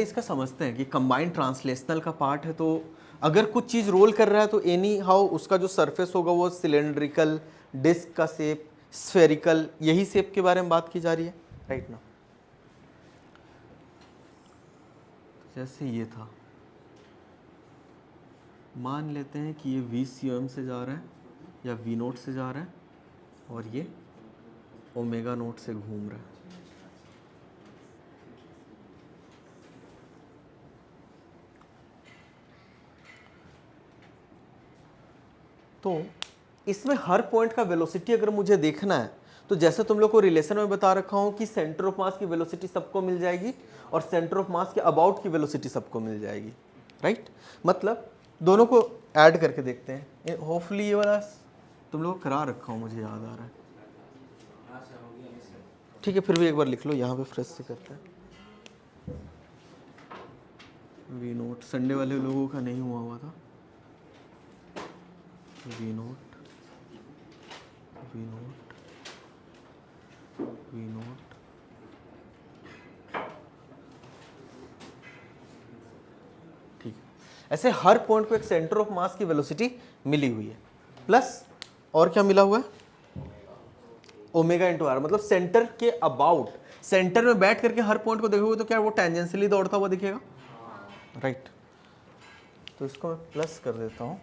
पहले इसका समझते हैं कि कंबाइंड ट्रांसलेशनल का पार्ट है, तो अगर कुछ चीज़ रोल कर रहा है तो एनी हाउ उसका जो सरफेस होगा वो सिलेंड्रिकल, डिस्क का शेप, स्फेरिकल, यही शेप के बारे में बात की जा रही है, राइट ना। जैसे ये था, मान लेते हैं कि ये VCOM से जा रहा है या V नोट से जा रहा है और ये ओमेगा नोट से घूम रहा है। तो इसमें हर पॉइंट का वेलोसिटी अगर मुझे देखना है तो जैसे तुम लोग को रिलेशन में बता रखा हूं कि सेंटर ऑफ मास की वेलोसिटी सबको मिल जाएगी और सेंटर ऑफ मास के अबाउट की वेलोसिटी सबको मिल जाएगी, राइट। मतलब दोनों को ऐड करके देखते हैं, होपफुली ये वाला तुम लोग को करा रखा हूं, मुझे याद आ रहा है। ठीक है, फिर भी एक बार लिख लो, यहाँ पे फ्रेश से करते हैं। V नोट संडे वाले लोगों का नहीं हुआ था। V note, V note, V note, ठीक है। ऐसे हर पॉइंट को एक सेंटर ऑफ मास की वेलोसिटी मिली हुई है, प्लस और क्या मिला हुआ है, ओमेगा इंटू आर, मतलब सेंटर के अबाउट, सेंटर में बैठ करके हर पॉइंट को देखोगे तो क्या वो टेंजेंशियली दौड़ता हुआ दिखेगा, राइट। तो इसको मैं प्लस कर देता हूं।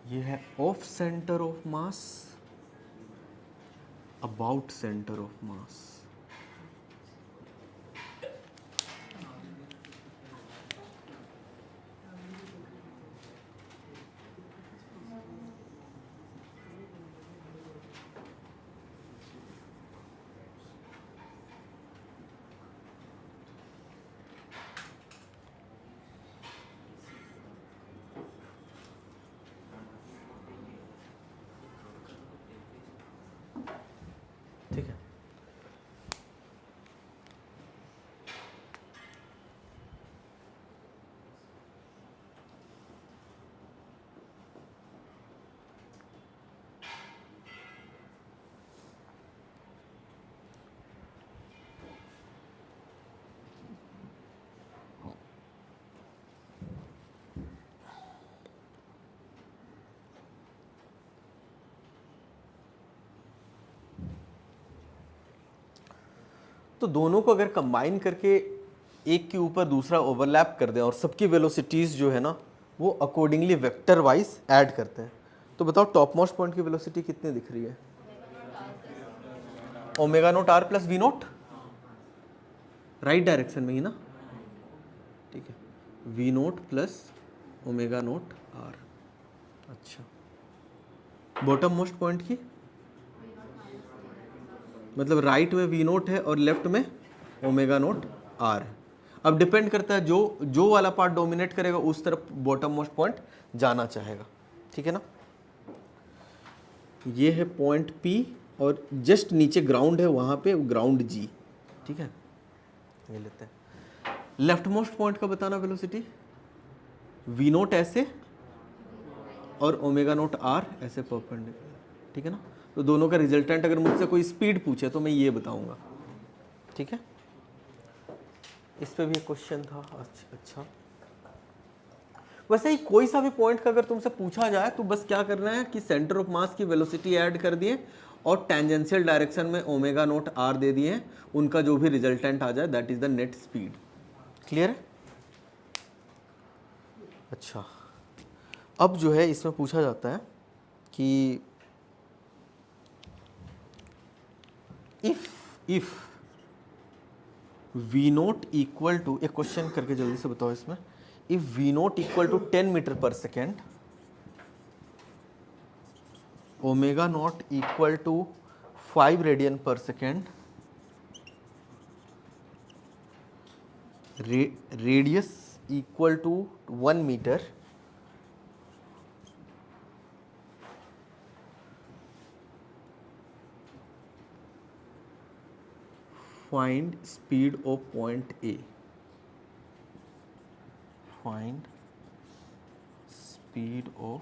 ये है of centre of mass, about centre of मास। ठीक है, तो दोनों को अगर कंबाइन करके एक के ऊपर दूसरा ओवरलैप कर दें और सबकी वेलोसिटीज जो है ना वो अकॉर्डिंगली वेक्टर वाइज ऐड करते हैं, तो बताओ टॉप मोस्ट पॉइंट की वेलोसिटी कितनी दिख रही है, omega naught R plus V naught, right direction में ही ना, ठीक है, V naught plus omega naught R. अच्छा, बॉटम मोस्ट पॉइंट की मतलब राइट में V नोट है और लेफ्ट में ओमेगा नोट आर है। अब डिपेंड करता है जो जो वाला पार्ट डोमिनेट करेगा उस तरफ बॉटम मोस्ट पॉइंट जाना चाहेगा, ठीक है ना। ये है पॉइंट P और जस्ट नीचे ग्राउंड है, वहां पे ग्राउंड G, ठीक है। ये लेते हैं लेफ्ट मोस्ट पॉइंट का बताना वेलोसिटी, V नोट ऐसे और ओमेगा नोट आर ऐसे परपेंडिकुलर, ठीक है ना। तो दोनों का रिजल्टेंट अगर मुझसे कोई स्पीड पूछे तो मैं ये बताऊंगा, ठीक है। इस पे भी एक क्वेश्चन था, अच्छा। वैसे ही कोई सा भी पॉइंट का अगर तुमसे पूछा जाए तो बस क्या करना है कि सेंटर ऑफ मास की वेलोसिटी ऐड कर दिए और टेंजेंशियल डायरेक्शन में ओमेगा नोट आर दे दिए, उनका जो भी रिजल्टेंट आ जाए that is the net speed. Clear है। अच्छा, अब जो है इसमें पूछा जाता है कि if V naught equal to, एक क्वेश्चन करके जल्दी से बताओ इसमें, if V naught equal to 10 metre per second, omega naught equal to 5 radian per second, radius equal to 1 metre, find speed of point A, find speed of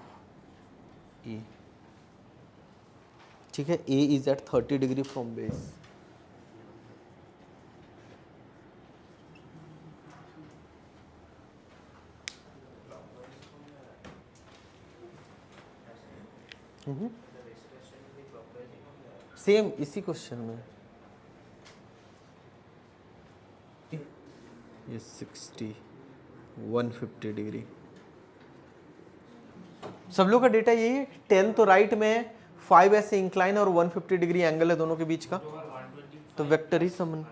A. ठीक है, A is at 30 degree from base. Same इसी question में ये 60 150 degree, सब लोग का data यही है। 10 तो राइट में है, 5 ऐसे इंक्लाइन और 150 डिग्री एंगल है दोनों के बीच का, तो वेक्टर ही सम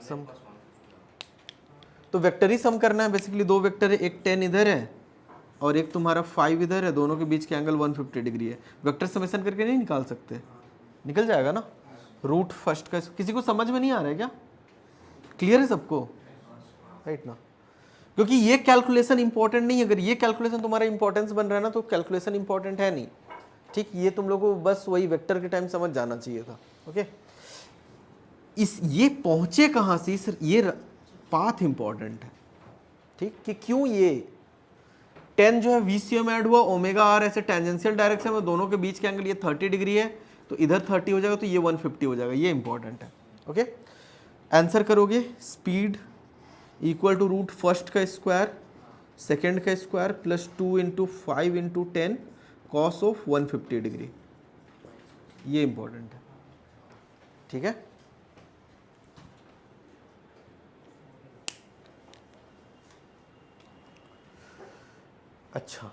तो वेक्टर ही सम करना है बेसिकली। दो वेक्टर है, एक 10 इधर है और एक तुम्हारा 5 इधर है, दोनों के बीच के एंगल 150 डिग्री है। वेक्टर समेशन करके नहीं निकाल सकते? निकल जाएगा ना। रूट फर्स्ट का, किसी को समझ में नहीं आ रहा है क्या? क्लियर है सबको? राइट ना, क्योंकि ये कैलकुलेशन इंपॉर्टेंट नहीं है। अगर ये कैलकुलेशन तुम्हारा इंपॉर्टेंस बन रहा है ना, तो कैलकुलेशन इंपॉर्टेंट है नहीं। ठीक, ये तुम लोगों को बस वही वेक्टर के टाइम समझ जाना चाहिए था। ओके, इस ये पहुंचे कहां से, ये पाथ इंपॉर्टेंट है। ठीक, कि क्यों ये 10 जो है VCM ऐड हुआ, ओमेगा आर ऐसे टेंजेंशियल डायरेक्शन में, दोनों के बीच के एंगल ये 30 डिग्री है, तो इधर 30 हो जाएगा तो ये 150 हो जाएगा। ये इंपॉर्टेंट है। ओके, आंसर करोगे speed equal to root first का स्क्वायर सेकेंड का square plus 2 into 5 into 10 cos of 150 degree. ये इंपॉर्टेंट है। ठीक है, अच्छा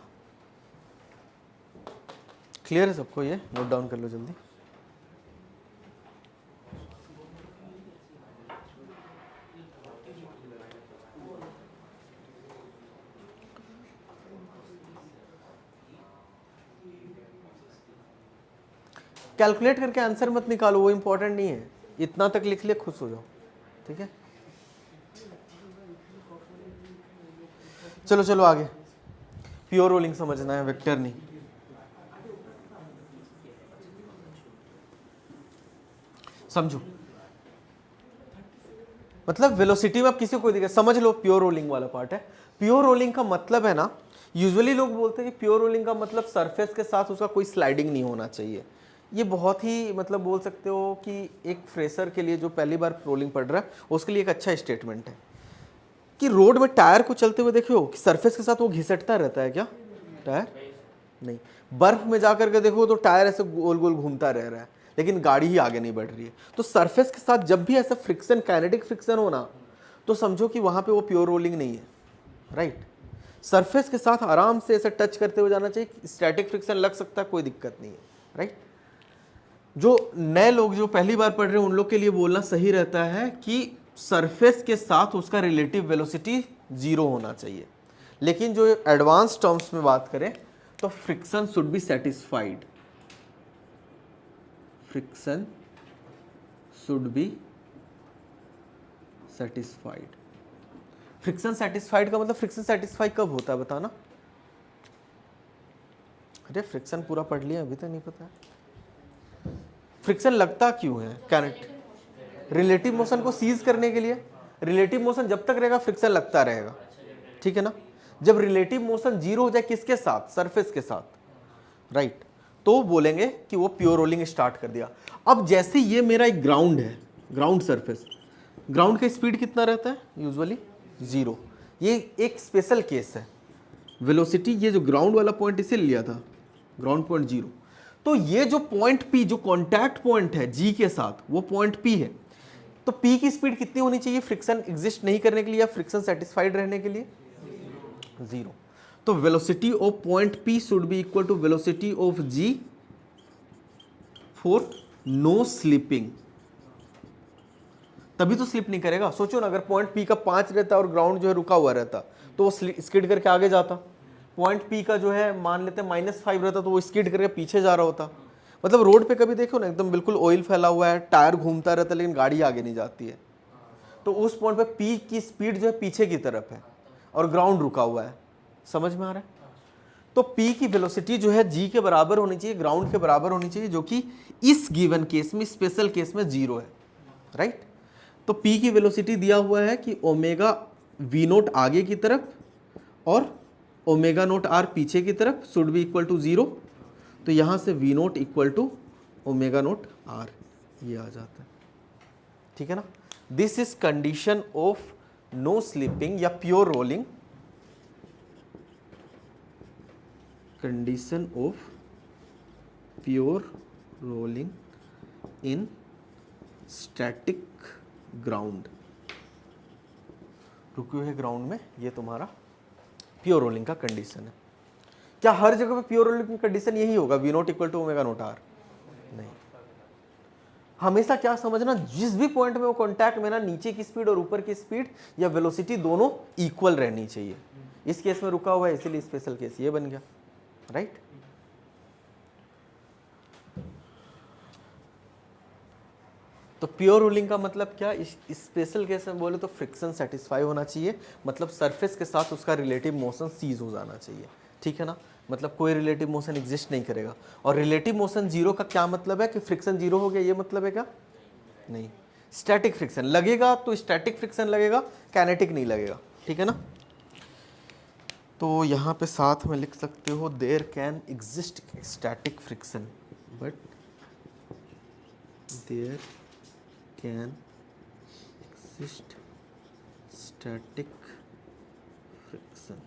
क्लियर है सबको? ये नोट डाउन कर लो जल्दी। कैलकुलेट करके आंसर मत निकालो, वो इंपॉर्टेंट नहीं है। इतना तक लिख ले, खुश हो जाओ। ठीक है, चलो चलो आगे। प्योर रोलिंग समझना है, वेक्टर नहीं। समझो, मतलब वेलोसिटी में आप किसी को दिखा, समझ लो प्योर रोलिंग वाला पार्ट है। प्योर रोलिंग का मतलब है ना, यूजुअली लोग बोलते हैं कि प्योर रोलिंग का मतलब सरफेस के साथ उसका कोई स्लाइडिंग नहीं होना चाहिए। ये बहुत ही मतलब बोल सकते हो कि एक फ्रेशर के लिए जो पहली बार रोलिंग पढ़ रहा है उसके लिए एक अच्छा स्टेटमेंट है कि रोड में टायर को चलते हुए देखो कि सरफेस के साथ वो घिसटता रहता है क्या? टायर नहीं। बर्फ में जाकर के देखो तो टायर ऐसे गोल गोल घूमता रह रहा है, लेकिन गाड़ी ही आगे नहीं बढ़ रही है। तो सरफेस के साथ जब भी ऐसा फ्रिक्शन, काइनेटिक फ्रिक्शन होना, तो समझो कि वहां पे वो प्योर रोलिंग नहीं है। राइट, सरफेस के साथ आराम से ऐसे टच करते हुए जाना चाहिए। स्टैटिक फ्रिक्शन लग सकता है, कोई दिक्कत नहीं है। राइट, जो नए लोग जो पहली बार पढ़ रहे हैं उन लोग के लिए बोलना सही रहता है कि सरफेस के साथ उसका रिलेटिव वेलोसिटी 0 होना चाहिए। लेकिन जो एडवांस टर्म्स में बात करें तो friction should be satisfied. Friction should be satisfied. Friction satisfied का मतलब फ्रिक्शन सेटिस्फाई कब होता है बताना? अरे फ्रिक्शन पूरा पढ़ लिया, अभी तक नहीं पता। फ्रिक्शन लगता क्यों है? कैनेट रिलेटिव मोशन को सीज करने के लिए। रिलेटिव मोशन जब तक रहेगा फ्रिक्शन लगता रहेगा। ठीक है ना, जब रिलेटिव मोशन 0 हो जाए किसके साथ? सरफेस के साथ। राइट, तो बोलेंगे कि वो प्योर रोलिंग स्टार्ट कर दिया। अब जैसे ये मेरा एक ग्राउंड है, ग्राउंड सरफेस, ग्राउंड का स्पीड कितना रहता है? यूजुअली 0। ये एक स्पेशल केस है। वेलोसिटी, ये जो ग्राउंड वाला पॉइंट इसे लिया था, ग्राउंड पॉइंट 0। तो ये जो पॉइंट P, जो कॉन्टैक्ट पॉइंट है G के साथ, वो पॉइंट P है। तो P की स्पीड कितनी होनी चाहिए फ्रिक्शन एग्जिस्ट नहीं करने के लिए या फ्रिक्शन सेटिस्फाइड रहने के लिए? 0। तो velocity of point P should be equal to velocity of G for no slipping. तभी तो स्लिप नहीं करेगा। सोचो ना, अगर पॉइंट P का 5 रहता और ग्राउंड जो है रुका हुआ रहता तो वो स्किड करके आगे जाता। पॉइंट P का जो है मान लेते हैं -5 रहता तो वो स्किड करके पीछे जा रहा होता। मतलब रोड पे कभी देखो ना, एकदम बिल्कुल ऑयल फैला हुआ है, टायर घूमता रहता है लेकिन गाड़ी आगे नहीं जाती है। तो उस पॉइंट पे P की स्पीड जो है पीछे की तरफ है और ग्राउंड रुका हुआ है। समझ में आ रहा है? तो P की वेलोसिटी जो है G के बराबर होनी चाहिए, ग्राउंड के बराबर होनी चाहिए, जो कि इस गिवन केस में, स्पेशल केस में 0 है। राइट, तो P की वेलोसिटी दिया हुआ है कि ओमेगा V0 आगे की तरफ और ओमेगा नोट आर पीछे की तरफ शुड बी इक्वल टू 0। तो यहां से V0 equal to omega naught R, ये आ जाता है, ठीक है ना। This is condition of no slipping या pure rolling, condition of pure rolling in static ground, रुके हुए ग्राउंड में, ये तुम्हारा प्योर रोलिंग का कंडीशन है। क्या हर जगह पे प्योर रोलिंग की कंडीशन यही होगा, V naught equal to omega naught R? नहीं, हमेशा क्या समझना, जिस भी पॉइंट में वो कॉन्टैक्ट में ना, नीचे की स्पीड और ऊपर की स्पीड या वेलोसिटी दोनों इक्वल रहनी चाहिए। इस केस में रुका हुआ है, इसीलिए स्पेशल केस ये बन गया, राइट। तो प्योर रोलिंग का मतलब क्या, इस स्पेशल केस में बोले तो फ्रिक्शन सेटिस्फाई होना चाहिए, मतलब सरफेस के साथ उसका रिलेटिव मोशन सीज हो जाना चाहिए, ठीक है ना। मतलब कोई रिलेटिव मोशन एग्जिस्ट नहीं करेगा। और रिलेटिव मोशन जीरो का क्या मतलब है कि फ्रिक्शन जीरो हो गया, ये मतलब है क्या? नहीं, स्टैटिक फ्रिक्शन लगेगा तो स्टैटिक फ्रिक्शन लगेगा, काइनेटिक नहीं लगेगा, ठीक है ना। तो यहाँ पे साथ में लिख सकते हो, there can exist static friction but there can exist static friction.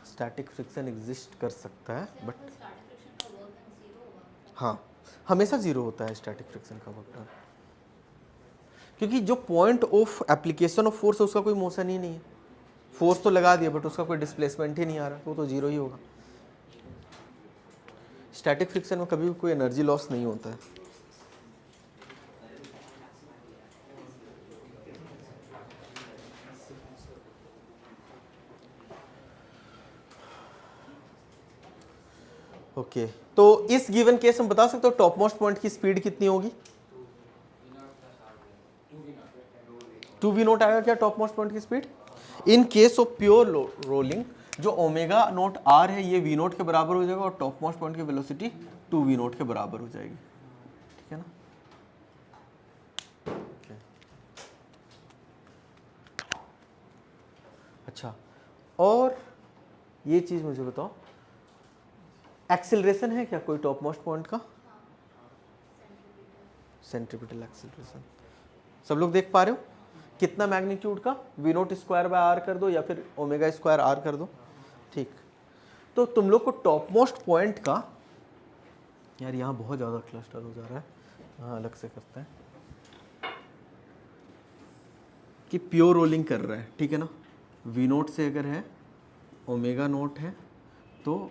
Static friction exist कर सकता है बट हाँ, हमेशा जीरो होता है स्टैटिक फ्रिक्शन का वर्क डन, क्योंकि जो point of application of force है उसका कोई मोशन ही नहीं है। फोर्स तो लगा दिया बट उसका कोई डिस्प्लेसमेंट ही नहीं आ रहा, तो जीरो ही होगा। स्टैटिक फ्रिक्शन में कभी भी कोई एनर्जी लॉस नहीं होता है। ओके तो इस गिवन केस में बता सकते हो टॉप मोस्ट पॉइंट की स्पीड कितनी होगी? 2v नोट आएगा क्या टॉप मोस्ट पॉइंट की speed? In case of pure rolling जो ओमेगा नोट आर है ये वी नोट के बराबर हो जाएगा और टॉप मोस्ट पॉइंट की वेलोसिटी 2v नोट के बराबर हो जाएगी, ठीक है ना। अच्छा, और ये चीज मुझे बताओ, एक्सेलरेशन है क्या कोई टॉप मोस्ट पॉइंट का? सेंट्रीपिटल एक्सेलरेशन सब लोग देख पा रहे हो? कितना मैग्नीट्यूड का? V naught square by R कर दो या फिर ओमेगा स्क्वायर आर कर दो, ठीक। तो तुम लोग को टॉप मोस्ट पॉइंट का, यार यहाँ बहुत ज़्यादा क्लस्टर हो जा रहा है, हाँ अलग से करते हैं, कि प्योर रोलिंग कर रहा है, ठीक है ना। वी नोट से अगर है ओमेगा नोट है तो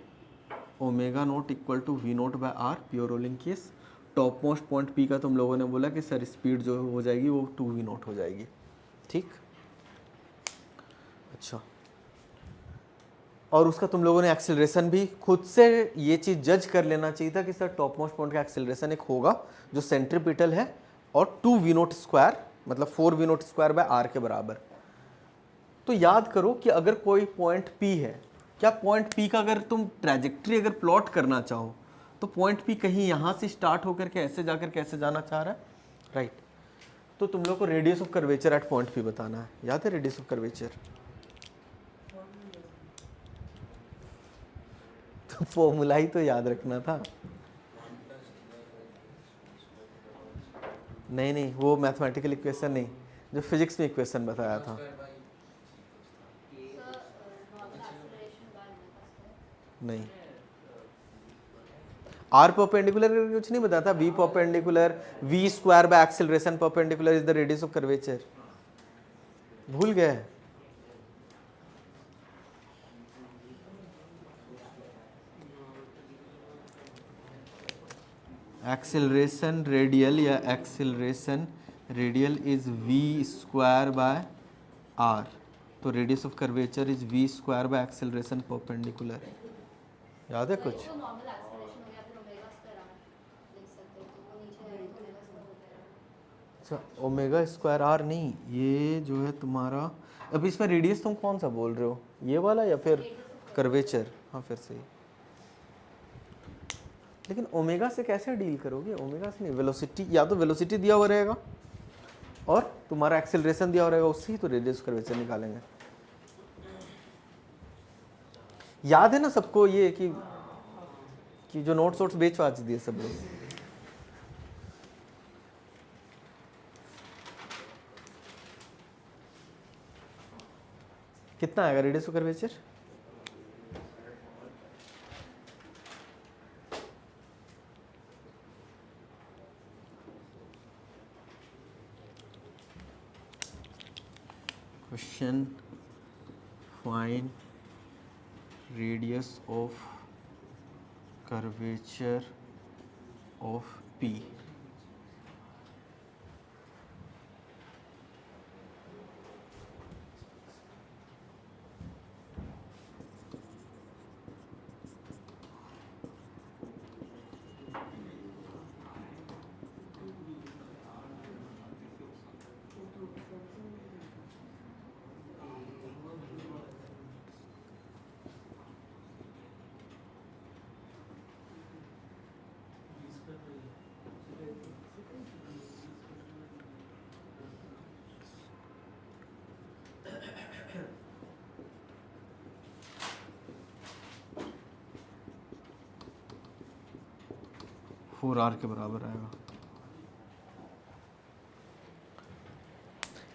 omega naught equal to V naught by R, pure rolling case. Topmost point P का तुम लोगों ने बोला कि सर स्पीड जो हो जाएगी वो 2v नोट हो जाएगी, ठीक। अच्छा, और उसका तुम लोगों ने एक्सेलरेशन भी खुद से ये चीज़ जज कर लेना चाहिए था कि सर टॉप मोस्ट पॉइंट का एक्सेलरेशन एक होगा जो सेंट्रीपिटल है और 2v नोट स्क्वायर मतलब 4v note square by are के बराबर। तो याद करो कि अगर कोई पॉइंट P है, क्या पॉइंट P का अगर तुम ट्रैजेक्टरी अगर प्लॉट करना चाहो तो पॉइंट P कहीं यहाँ से स्टार्ट होकर के ऐसे जाकर के ऐसे जाना चाह रहा है, राइट। तो तुम लोग को radius of curvature at point P बताना है, याद है रेडियस ऑफ कर्वेचर? तो फॉर्मूला ही तो याद रखना था। नहीं नहीं, वो मैथमेटिकल इक्वेशन नहीं, जो फिजिक्स में इक्वेशन बताया था। नहीं, आर परपेंडिकुलर कुछ नहीं बताता, V perpendicular, V square by acceleration perpendicular is the radius of curvature. भूल गए? एक्सेलरेशन रेडियल या acceleration radial is V square by R, तो radius of curvature is V square by acceleration perpendicular. याद है कुछ? अच्छा, ओमेगा स्क्वायर आर नहीं, ये जो है तुम्हारा, अब इसमें रेडियस तुम कौन सा बोल रहे हो, ये वाला या फिर कर्वेचर? हाँ फिर सही, लेकिन ओमेगा से कैसे डील करोगे? ओमेगा से नहीं, वेलोसिटी, या तो वेलोसिटी दिया हुआ रहेगा और तुम्हारा एक्सेलरेशन दिया हुआ रहेगा, उससे ही तो रेडियस कर्वेचर निकालेंगे। याद है ना सबको ये कि जो नोट्स वोट्स बेच बाच दिए सब लोग। कितना आएगा radius of curvature? Question, find radius of curvature of P। Four R के बराबर आएगा।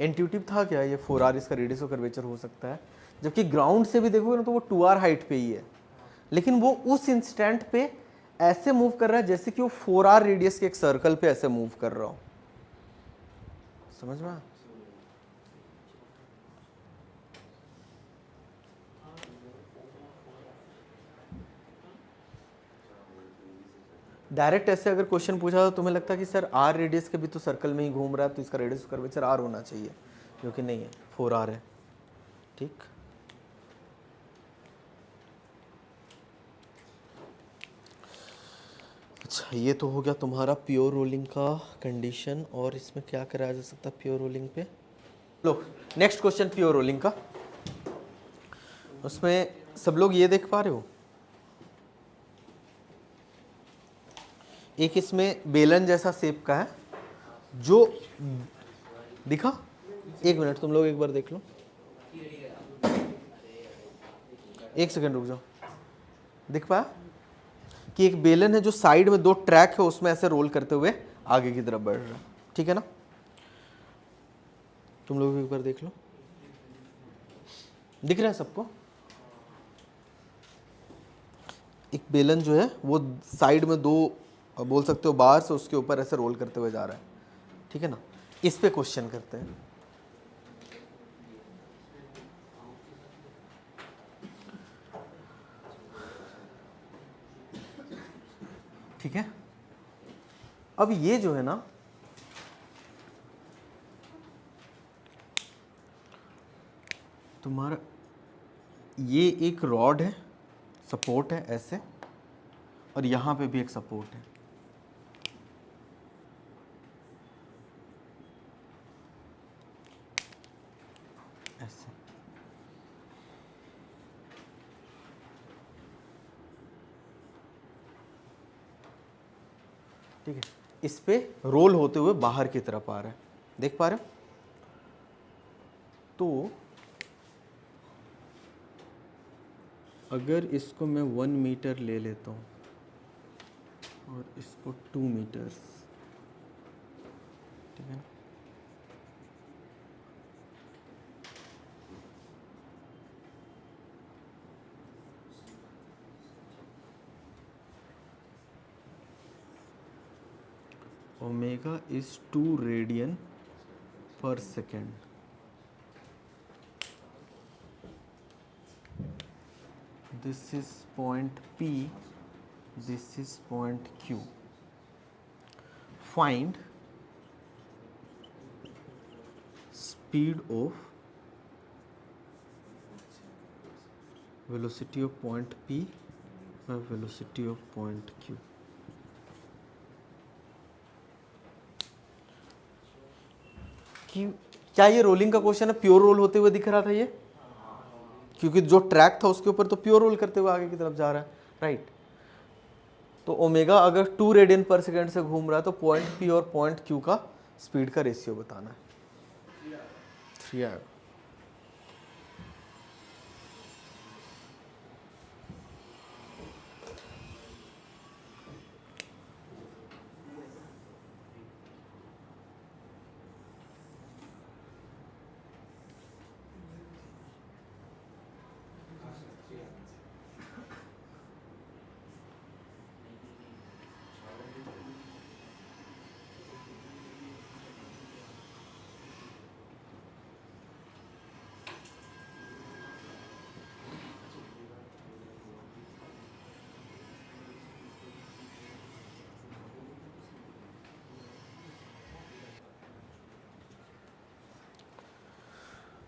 इंट्यूटिव था क्या ये 4r इसका रेडियस ऑफ कर्वेचर हो सकता है, जबकि ग्राउंड से भी देखोगे ना तो वो 2r हाइट पे ही है, लेकिन वो उस इंस्टेंट पे ऐसे मूव कर रहा है जैसे कि वो 4r रेडियस के एक सर्कल पे ऐसे मूव कर रहा हो। समझ में? डायरेक्ट ऐसे अगर क्वेश्चन पूछा तो तुम्हें लगता है कि सर r रेडियस के भी तो सर्कल में ही घूम रहा है, तो इसका रेडियस ऑफ कर्वेचर r होना चाहिए, जो कि नहीं है, 4r है। ठीक, अच्छा ये तो हो गया तुम्हारा प्योर रोलिंग का कंडीशन, और इसमें क्या कराया जा सकता है प्योर रोलिंग पे। लो नेक्स्ट क्वेश्चन प्योर रोलिंग का। उसमें सब लोग ये देख पा रहे हो, एक इसमें बेलन जैसा शेप का है जो दिखा, एक मिनट तुम लोग एक बार देख लो, एक सेकंड रुक जाओ। दिख पाया कि एक बेलन है जो साइड में दो ट्रैक है, उसमें ऐसे रोल करते हुए आगे की तरफ बढ़ रहा है, ठीक है ना? तुम लोग एक बार देख लो, दिख रहा है सबको? एक बेलन जो है वो साइड में दो बोल सकते हो बार से उसके ऊपर ऐसे रोल करते हुए जा रहा है, ठीक है ना? इस पे क्वेश्चन करते हैं। ठीक है, अब ये जो है ना, तुम्हारा ये एक रॉड है, सपोर्ट है ऐसे, और यहां पे भी एक सपोर्ट है, ऐसे। ठीक है, इस पे रोल होते हुए बाहर की तरफ आ रहा है, देख पा रहे हो? तो अगर इसको मैं 1 मीटर ले लेता हूँ और इसको 2 मीटर्स, ठीक है ना? Omega is 2 radian per second. This is point P, this is point Q. Find speed of velocity of point P and velocity of point Q. कि क्या ये रोलिंग का क्वेश्चन है? प्योर रोल होते हुए दिख रहा था ये, क्योंकि जो ट्रैक था उसके ऊपर तो प्योर रोल करते हुए आगे की तरफ जा रहा है, राइट? तो ओमेगा अगर 2 रेडियन पर सेकेंड से घूम रहा है तो पॉइंट पी और पॉइंट क्यू का स्पीड का रेशियो बताना है। 3 आएगा।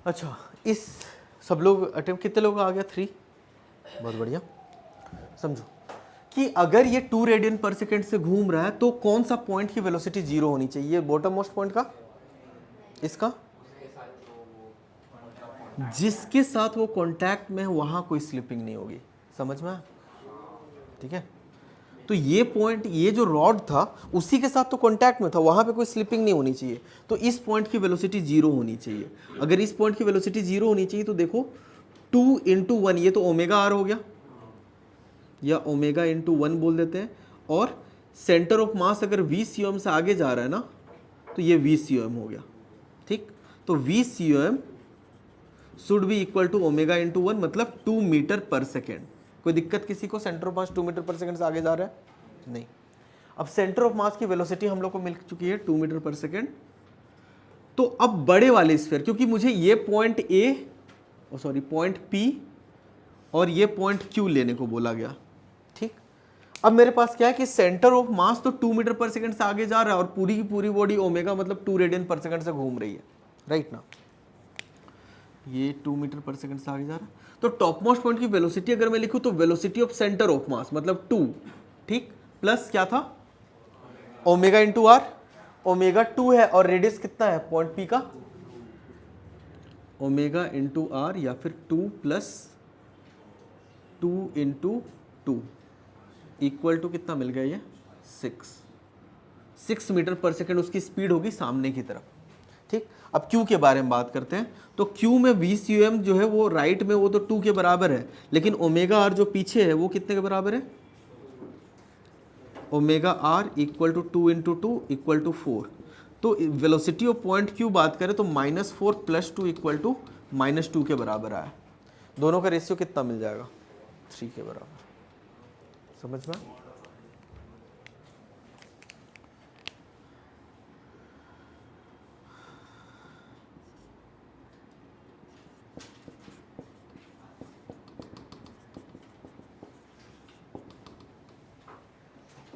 अच्छा, इस सब लोग अटेम्प्ट, कितने लोग आ गया? 3। बहुत बढ़िया। समझो कि अगर ये 2 रेडियन पर सेकेंड से घूम रहा है तो कौन सा पॉइंट की वेलोसिटी 0 होनी चाहिए? बॉटम मोस्ट पॉइंट का, इसका, जिसके साथ वो कांटेक्ट में है वहां कोई स्लिपिंग नहीं होगी। समझ में? ठीक है, तो ये पॉइंट, ये जो रॉड था उसी के साथ तो कांटेक्ट में था, वहां पे कोई स्लिपिंग नहीं होनी चाहिए, तो इस पॉइंट की वेलोसिटी 0 होनी चाहिए। अगर इस पॉइंट की वेलोसिटी 0 होनी चाहिए तो देखो 2 इंटू 1, ये तो ओमेगा आर हो गया, या ओमेगा इंटू 1 बोल देते हैं, और सेंटर ऑफ मास अगर वी सी से आगे जा रहा है ना तो ये वी सी हो गया। ठीक, तो V C should be equal to omega into 1, मतलब 2 मीटर पर सेकेंड। कोई दिक्कत किसी को? Centre of mass 2 metre per second से आगे जा रहा है? नहीं। अब सेंटर ऑफ मास की वेलोसिटी हम लोग को मिल चुकी है 2 मीटर पर सेकेंड। तो अब बड़े वाले स्फीयर, क्योंकि मुझे ये point A, sorry point P और ये पॉइंट क्यू लेने को बोला गया। ठीक, अब मेरे पास क्या है कि सेंटर ऑफ मास तो 2 मीटर पर सेकंड से आगे जा रहा है और पूरी की पूरी बॉडी ओमेगा मतलब 2 रेडियन पर सेकंड से घूम रही है, राइट ना? ये 2 मीटर पर सेकंड से आगे जा रहा है, तो टॉप मोस्ट पॉइंट की वेलोसिटी अगर मैं लिखूं तो velocity of centre of mass मतलब 2, ठीक, प्लस क्या था? Omega into are. ओमेगा 2 है और रेडियस कितना है पॉइंट पी का? ओमेगा इंटू आर, या फिर 2 प्लस 2 इंटू 2 इक्वल टू कितना मिल गया? ये 6 मीटर पर सेकंड उसकी स्पीड होगी सामने की तरफ। ठीक, अब Q के बारे में बात करते हैं, तो Q में VCUM जो है वो राइट में वो तो 2 के बराबर है, लेकिन ओमेगा आर जो पीछे है वो कितने के बराबर है? Omega R equal to 2 into 2 equal to 4। तो वेलोसिटी ऑफ पॉइंट Q बात करें तो -4 प्लस 2 इक्वल टू -2 के बराबर आया। दोनों का रेशियो कितना मिल जाएगा? 3 के बराबर। समझ में?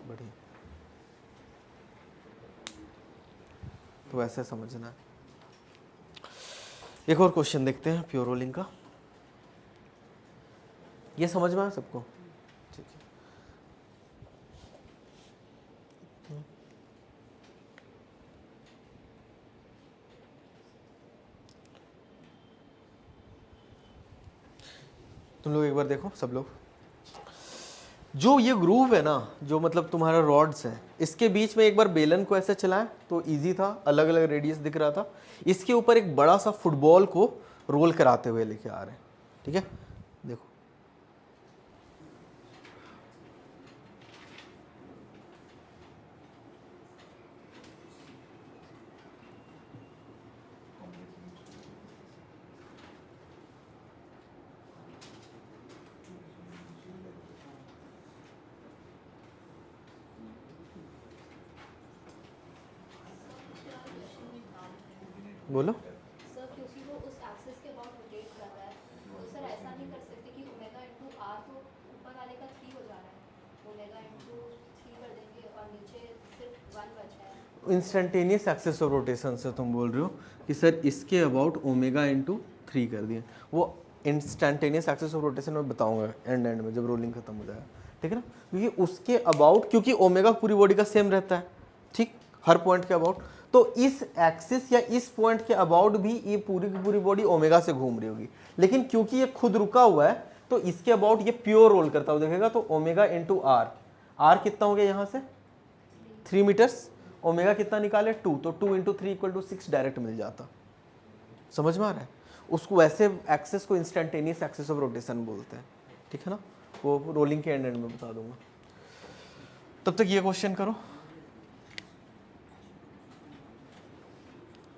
बढ़िया, तो ऐसे समझना है। एक और क्वेश्चन देखते हैं प्योर रोलिंग का। ये समझ में आया सबको? ठीक है, तुम लोग एक बार देखो सब लोग, जो ये ग्रूव है ना, जो मतलब तुम्हारा रॉड्स है, इसके बीच में एक बार बेलन को ऐसे चलाएं तो इजी था, अलग अलग रेडियस दिख रहा था। इसके ऊपर एक बड़ा सा फुटबॉल को रोल कराते हुए लेके आ रहे हैं। ठीक है, देखो बोलो। सर क्योंकि वो उस एक्सिस के अबाउट रोटेट कर रहा है, तो सर ऐसा नहीं कर सकते कि ओमेगा इंटू आर तो ऊपर वाले का 3 हो जा रहा है, ओमेगा इंटू 3 कर देंगे और नीचे सिर्फ 1 बचा है। इंस्टेंटेनियस एक्सिस ऑफ रोटेशन से तुम बोल रहे हो कि सर इसके अबाउट ओमेगा इंटू 3 कर दिए, वो इंस्टेंटेनियस एक्सिस ऑफ रोटेशन में बताऊंगा एंड में जब रोलिंग खत्म हो जाएगा। ठीक है ना, क्योंकि उसके अबाउट, क्योंकि ओमेगा पूरी बॉडी का सेम रहता है, ठीक, हर पॉइंट के अबाउट, तो इस एक्सिस या इस पॉइंट के अबाउट भी ये पूरी की पूरी बॉडी ओमेगा से घूम रही होगी, लेकिन क्योंकि ये खुद रुका हुआ है तो इसके अबाउट ये प्योर रोल करता हुआ देखेगा, तो ओमेगा इंटू आर, आर कितना हो गया यहाँ से 3 मीटर्स, ओमेगा कितना निकाले 2, तो 2 इंटू 3 इक्वल टू 6 डायरेक्ट मिल जाता। समझ में आ रहा है? उसको वैसे एक्सेस को इंस्टेंटेनियस एक्सेस ऑफ रोटेशन बोलते हैं। ठीक है ना, वो रोलिंग के एंड में बता दूंगा। तब तक ये क्वेश्चन करो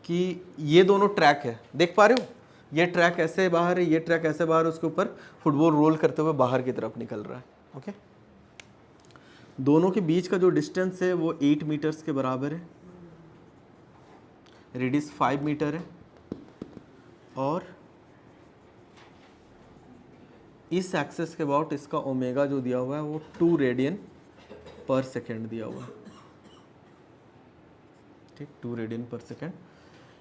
कि ये दोनों ट्रैक है, देख पा रहे हो? ये ट्रैक ऐसे बाहर है, ये ट्रैक ऐसे बाहर है, उसके ऊपर फुटबॉल रोल करते हुए बाहर की तरफ निकल रहा है। ओके, दोनों के बीच का जो डिस्टेंस है वो 8 मीटर्स के बराबर है, रेडियस 5 मीटर है, और इस एक्सेस के अबाउट इसका ओमेगा जो दिया हुआ है वो 2 रेडियन पर सेकेंड दिया हुआ है। ठीक, 2 रेडियन पर सेकेंड।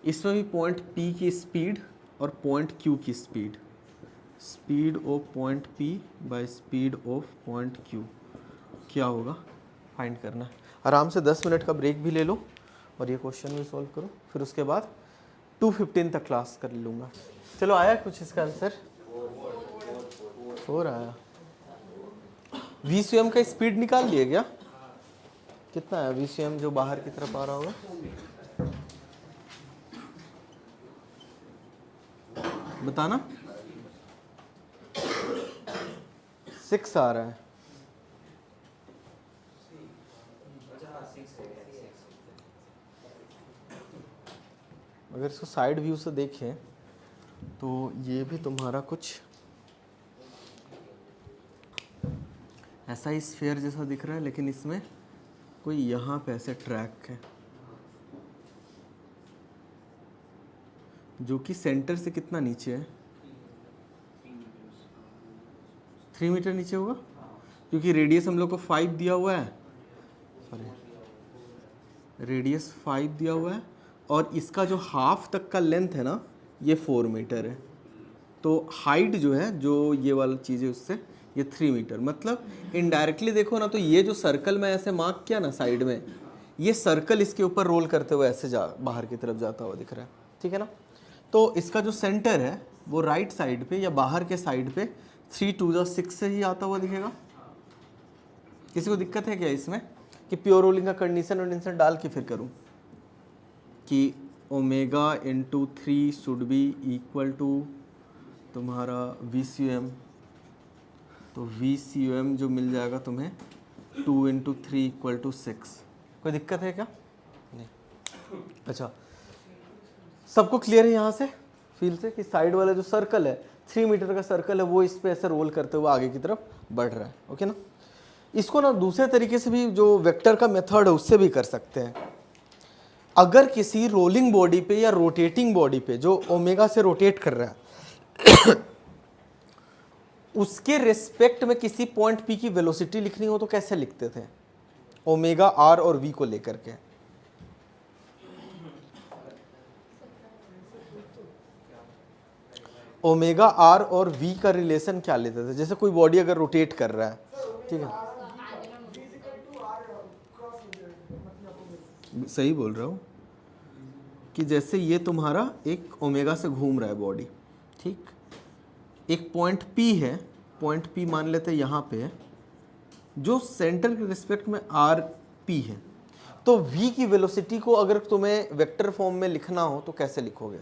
इसमें भी पॉइंट पी की स्पीड और पॉइंट Q की speed, speed of point P by speed of point Q क्या होगा फाइंड करना है। आराम से 10 मिनट का ब्रेक भी ले लो और ये क्वेश्चन भी सॉल्व करो, फिर उसके बाद 2:15 तक क्लास कर लूँगा। चलो आया कुछ इसका आंसर? 4 आया। VCM का स्पीड निकाल लिया क्या? कितना है VCM जो बाहर की तरफ आ रहा होगा? बताना। 6 आ रहा है। अगर इसको साइड व्यू से देखें तो ये भी तुम्हारा कुछ ऐसा ही स्फीयर जैसा दिख रहा है, लेकिन इसमें कोई यहाँ पे ऐसे ट्रैक है जो कि सेंटर से कितना नीचे है? 3 मीटर नीचे होगा, क्योंकि रेडियस हम लोग को 5 दिया हुआ है, सॉरी रेडियस 5 दिया हुआ है, और इसका जो हाफ तक का लेंथ है ना ये 4 मीटर है। तो हाइट जो है, जो ये वाला चीज़ है उससे ये 3 मीटर। मतलब इनडायरेक्टली देखो ना तो ये जो सर्कल में ऐसे मार्क किया ना साइड में, ये सर्कल इसके ऊपर रोल करते हुए ऐसे बाहर की तरफ जाता हुआ दिख रहा है, ठीक है ना। तो इसका जो सेंटर है वो राइट साइड पे या बाहर के साइड पे 3 2 6 से ही आता हुआ दिखेगा। किसी को दिक्कत है क्या इसमें कि प्योर रोलिंग का कंडीशन डाल के फिर करूं कि omega into 3 should be equal to तुम्हारा VCM, तो VCM जो मिल जाएगा तुम्हें 2 इंटू 3 इक्वल टू 6। कोई दिक्कत है क्या? नहीं। अच्छा, सबको क्लियर है यहाँ से फील से कि साइड वाला जो सर्कल है 3 मीटर का सर्कल है वो इस पे ऐसे रोल करते हुए आगे की तरफ बढ़ रहा है, ओके ना। इसको ना दूसरे तरीके से भी जो वेक्टर का मेथड है उससे भी कर सकते हैं। अगर किसी रोलिंग बॉडी पे या रोटेटिंग बॉडी पे जो ओमेगा से रोटेट कर रहा है उसके रिस्पेक्ट में किसी पॉइंट P की वेलोसिटी लिखनी हो तो कैसे लिखते थे? ओमेगा R और V को लेकर के। ओमेगा R और V का रिलेशन क्या लेते थे? जैसे कोई बॉडी अगर रोटेट कर रहा है, ठीक है, सही बोल रहा हूँ कि जैसे ये तुम्हारा एक ओमेगा से घूम रहा है बॉडी, ठीक, एक पॉइंट P है, पॉइंट P मान लेते हैं यहाँ पे है, जो सेंटर के रिस्पेक्ट में RP है। तो V की वेलोसिटी को अगर तुम्हें वेक्टर फॉर्म में लिखना हो तो कैसे लिखोगे?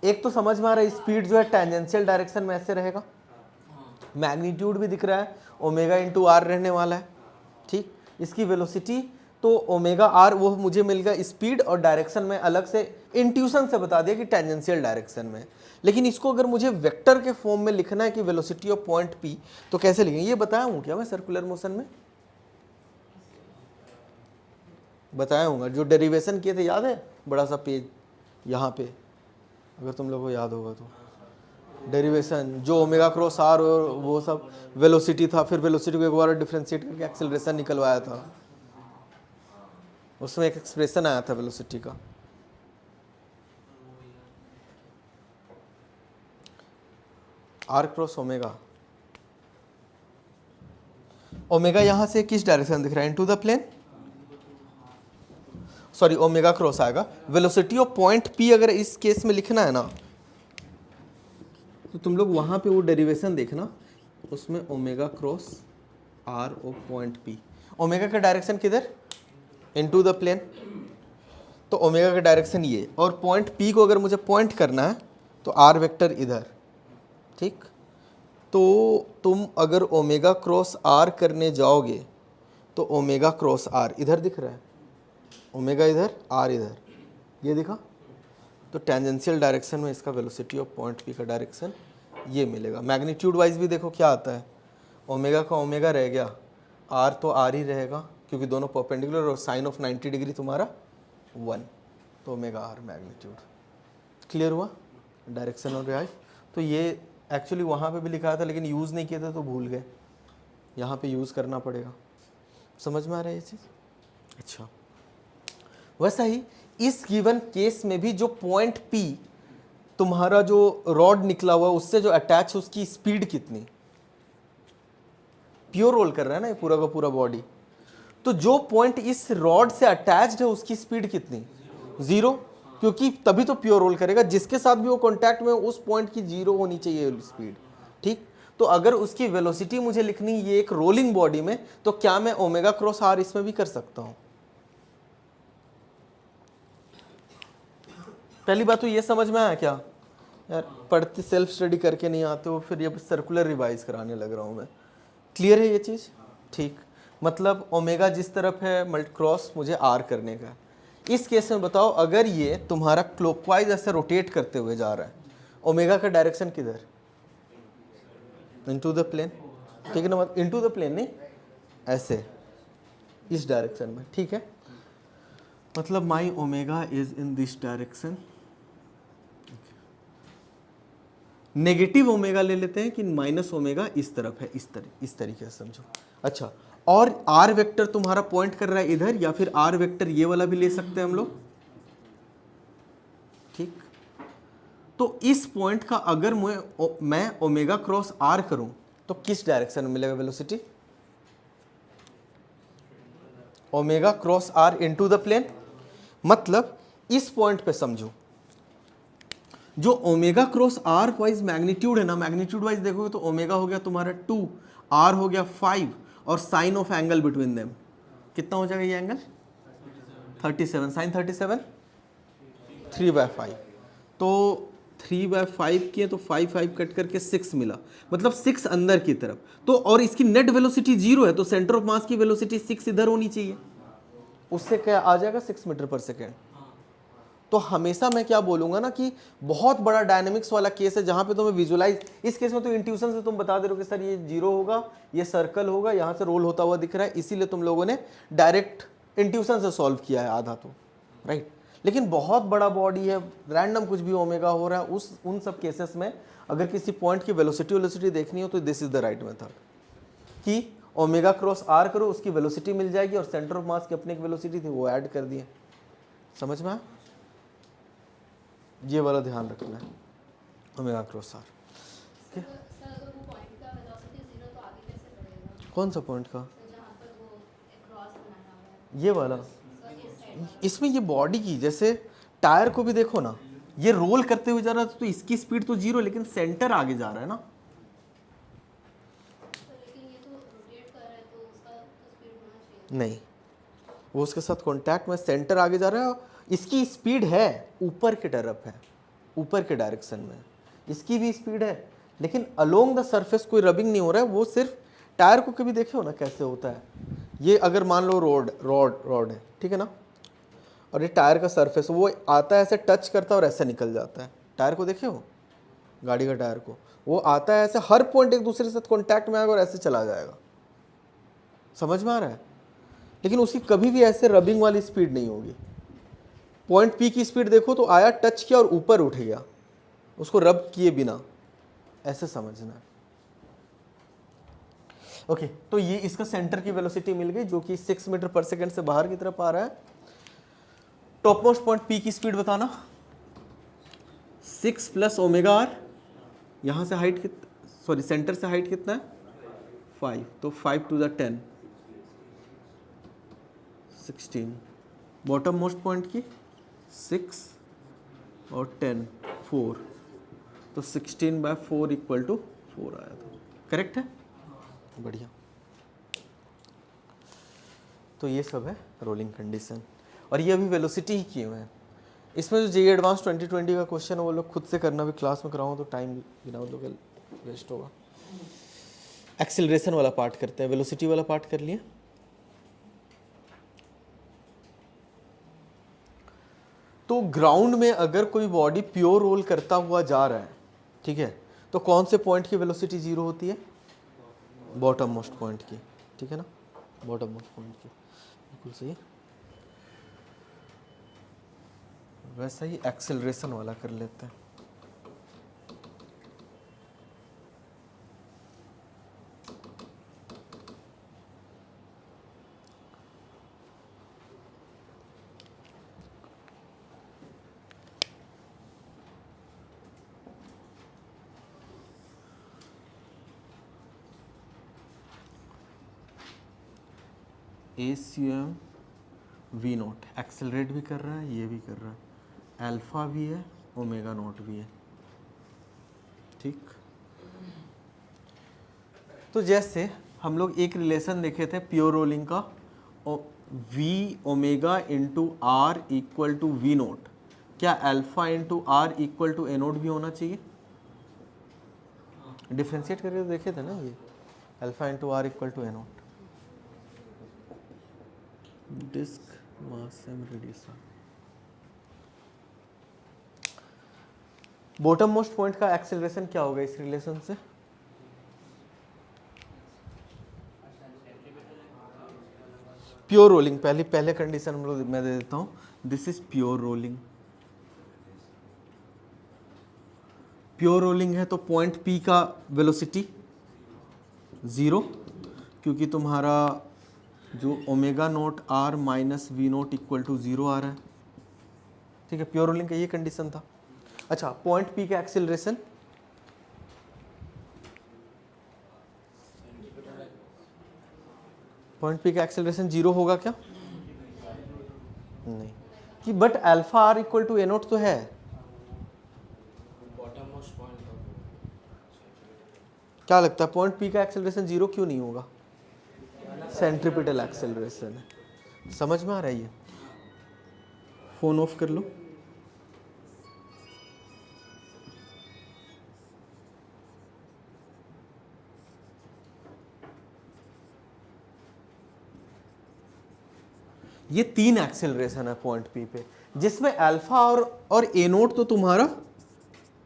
एक तो समझ में आ रहा है, स्पीड जो है टेंजेंशियल डायरेक्शन में ऐसे रहेगा, मैग्नीट्यूड भी दिख रहा है ओमेगा इंटू R रहने वाला है, ठीक। इसकी वेलोसिटी तो ओमेगा R वो मुझे मिल गया स्पीड, और डायरेक्शन में अलग से इंट्यूशन से बता दिया कि टेंजेंशियल डायरेक्शन में। लेकिन इसको अगर मुझे वेक्टर के फॉर्म में लिखना है कि वेलोसिटी ऑफ पॉइंट P, तो कैसे लिखेंगे? ये बताया हूँ क्या मैं सर्कुलर मोशन में? बताया हूँ, जो डेरिवेशन किए थे याद है? बड़ा सा पेज यहाँ पे, अगर तुम लोग को याद होगा तो डेरिवेशन जो ओमेगा क्रॉस R और वो सब वेलोसिटी था, फिर वेलोसिटी को एक बार डिफरेंशिएट करके एक्सेलरेशन निकलवाया था, उसमें एक एक्सप्रेशन आया था वेलोसिटी का। R क्रॉस ओमेगा, ओमेगा यहां से किस डायरेक्शन दिख रहा है? Into the plane, sorry omega cross आएगा। वेलोसिटी ऑफ पॉइंट P अगर इस केस में लिखना है ना तो तुम लोग वहां पे वो डेरिवेशन देखना, उसमें omega cross R of point P, omega का डायरेक्शन किधर? इनटू द प्लेन, तो ओमेगा का डायरेक्शन ये, और पॉइंट P को अगर मुझे पॉइंट करना है तो R वेक्टर इधर, ठीक। तो तुम अगर ओमेगा क्रॉस R करने जाओगे तो ओमेगा क्रॉस R इधर दिख रहा है, ओमेगा इधर R इधर, ये दिखा। तो टेंजेंशियल डायरेक्शन में इसका वेलोसिटी ऑफ पॉइंट P का डायरेक्शन ये मिलेगा। मैग्नीट्यूड वाइज भी देखो क्या आता है, ओमेगा का ओमेगा रह गया, R तो R ही रहेगा क्योंकि दोनों परपेंडिकुलर, और साइन ऑफ 90 डिग्री तुम्हारा 1, तो ओमेगा R मैग्नीट्यूड। क्लियर हुआ डायरेक्शन और रिहाइव? तो ये एक्चुअली वहाँ पे भी लिखा था लेकिन यूज़ नहीं किया था तो भूल गए, यहाँ पे यूज़ करना पड़ेगा। समझ में आ रहा है ये चीज़? अच्छा, वैसा ही इस गिवन केस में भी जो पॉइंट P तुम्हारा जो रॉड निकला हुआ है उससे जो अटैच है उसकी स्पीड कितनी, प्योर रोल कर रहा है ना ये पूरा का पूरा बॉडी, तो जो पॉइंट इस रॉड से अटैच्ड है उसकी स्पीड कितनी, जीरो, क्योंकि तभी तो प्योर रोल करेगा, जिसके साथ भी वो कांटेक्ट में उस पॉइंट की जीरो होनी चाहिए स्पीड, ठीक। तो अगर उसकी वेलोसिटी मुझे लिखनी ये एक रोलिंग बॉडी में, तो क्या मैं ओमेगा क्रॉस आर इसमें भी कर सकता हूं। पहली बात तो ये समझ में आया क्या यार, पढ़ते सेल्फ स्टडी करके नहीं आते हो, फिर ये सर्कुलर रिवाइज कराने लग रहा हूं मैं। क्लियर है ये चीज, ठीक। मतलब ओमेगा जिस तरफ है मल्टी क्रॉस मुझे आर करने का। इस केस में बताओ, अगर ये तुम्हारा क्लॉकवाइज ऐसे रोटेट करते हुए जा रहा है, ओमेगा का डायरेक्शन किधर, इनटू द प्लेन, ठीक है ना, मतलब इनटू द प्लेन नहीं, ऐसे इस डायरेक्शन में, ठीक है। मतलब my omega is in this direction. Negative omega ले लेते हैं कि माइनस ओमेगा इस तरफ है, इस तरीके से समझो। अच्छा, और आर वेक्टर तुम्हारा पॉइंट कर रहा है इधर, या फिर आर वेक्टर ये वाला भी ले सकते हैं हम लोग, ठीक। तो इस पॉइंट का अगर मैं ओमेगा क्रॉस आर करूं तो किस डायरेक्शन में मिलेगा velocity, omega cross R into the plane. मतलब इस पॉइंट पे समझो, जो omega cross R wise magnitude है ना, मैग्नीट्यूड वाइज देखोगे तो ओमेगा हो गया तुम्हारा 2, आर हो गया 5, और sine of angle between them कितना हो जाएगा ये एंगल 37, साइन 37 3/5, तो 3/5 किए तो 5 कट करके 6 मिला, मतलब 6 अंदर की तरफ। तो और इसकी नेट वेलोसिटी 0 है, तो सेंटर ऑफ मास की वेलोसिटी 6 इधर होनी चाहिए, उससे क्या आ जाएगा 6 मीटर पर सेकेंड। तो हमेशा मैं क्या बोलूंगा ना कि बहुत बड़ा डायनेमिक्स वाला केस है जहां पे तुम्हें विजुलाइज, इस केस में तो इंट्यूशन से तुम बता दे रहे हो कि सर ये 0 होगा, ये सर्कल होगा, यहां से रोल होता हुआ दिख रहा है, इसीलिए तुम लोगों ने डायरेक्ट इंट्यूशन से सॉल्व किया है आधा तो, राइट। लेकिन बहुत बड़ा बॉडी है, रैंडम कुछ भी ओमेगा हो रहा है, उन सब केसेस में अगर किसी पॉइंट की वेलोसिटी देखनी हो तो this is the right method, कि ओमेगा क्रॉस आर करो, उसकी वेलोसिटी मिल जाएगी, और सेंटर ऑफ मास की अपनी एक वेलोसिटी थी वो ऐड कर दिए। समझ में आया? ये वाला ध्यान रखना है, ओमेगा क्रॉस आर। सर अगर वो पॉइंट का वेलोसिटी 0 तो आगे कैसे बढ़ेगा? कौन सा पॉइंट का? सर जहाँ पर वो एक क्रॉस बनाना हुआ है ये वाला, सर, इस साइड वाला। इसमें ये बॉडी की, जैसे टायर को भी देखो ना, ये रोल करते हुए जा रहा था तो इसकी स्पीड तो 0, लेकिन सेंटर आगे जा रहा है ना। सर लेकिन ये तो रोटेट कर रहा है तो उसका तो स्पीड होना चाहिए। नहीं, वो उसके साथ कांटेक्ट में, सेंटर आगे जा रहा है, इसकी स्पीड है ऊपर की तरफ है, ऊपर के डायरेक्शन में इसकी भी स्पीड है, लेकिन अलोंग द सरफेस कोई रबिंग नहीं हो रहा है। वो सिर्फ टायर को कभी देखे हो ना कैसे होता है, ये अगर मान लो रोड है, ठीक है ना, और ये टायर का सरफेस, वो आता है ऐसे टच करता है और ऐसे निकल जाता है। टायर को देखे हो, गाड़ी का टायर को, वो आता है ऐसे, हर पॉइंट एक दूसरे के साथ कॉन्टैक्ट में आएगा और ऐसे चला जाएगा। समझ में आ रहा है? लेकिन उसकी कभी भी ऐसे रबिंग वाली स्पीड नहीं होगी। पॉइंट पी की स्पीड देखो तो आया, टच किया और ऊपर उठ गया, उसको रब किए बिना, ऐसे समझना है। ओके, तो ये इसका सेंटर की वेलोसिटी मिल गई जो कि 6 मीटर पर सेकंड से बाहर की तरफ आ रहा है। टॉप मोस्ट पॉइंट पी की स्पीड बताना, 6 प्लस ओमेगा आर, यहां से हाइट सॉरी सेंटर से हाइट कितना है 5, तो 5 to the 10 16। Bottommost point की 6 और 10 4, तो 16/4 इक्वल टू 4 आया था। करेक्ट है, बढ़िया। तो ये सब है रोलिंग कंडीशन, और ये अभी वेलोसिटी ही किए हुए हैं। इसमें जो जेईई एडवांस 2020 का क्वेश्चन है वो लोग खुद से करना, भी क्लास में कराऊँ तो टाइम बिना लोग वेस्ट होगा। एक्सेलरेशन वाला पार्ट करते हैं, वेलोसिटी वाला पार्ट कर लिए। तो ग्राउंड में अगर कोई बॉडी प्योर रोल करता हुआ जा रहा है, ठीक है, तो कौन से पॉइंट की वेलोसिटी 0 होती है? बॉटम मोस्ट पॉइंट की, ठीक है ना, बॉटम मोस्ट पॉइंट की, बिल्कुल सही। वैसा ही एक्सेलरेशन वाला कर लेते हैं। A C M V naught accelerate भी कर रहा है, ये भी कर रहा है, अल्फा भी है, ओमेगा नोट भी है। ठीक, तो जैसे हम लोग एक रिलेशन देखे थे प्योर रोलिंग का, V omega into R equal to V naught, क्या alpha into R equal to A naught भी होना चाहिए? डिफ्रेंशिएट करके तो देखे थे ना ये, alpha into R equal to A naught. Disc mass and radius, bottommost point का एक्सेलरेशन क्या होगा इस रिलेशन से? प्योर रोलिंग, पहले कंडीशन हम लोग मैं दे देता हूं, this is pure rolling. Pure rolling है तो पॉइंट पी का वेलोसिटी 0, क्योंकि तुम्हारा जो omega naught R minus V naught equal to 0 आ रहा है। ठीक है, प्योर रोलिंग का ये कंडीशन था। अच्छा, पॉइंट पी का एक्सेलरेशन, पॉइंट पी का एक्सेलरेशन 0 होगा क्या? नहीं, कि but alpha R equal to A naught तो है। क्या लगता है पॉइंट पी का एक्सेलरेशन 0 क्यों नहीं होगा? सेंट्रीपिटल एक्सेलरेशन है। समझ में आ रहा है ये? फोन ऑफ कर लो। ये 3 एक्सेलरेशन है पॉइंट पी पे, जिसमें अल्फा और ए नोट तो तुम्हारा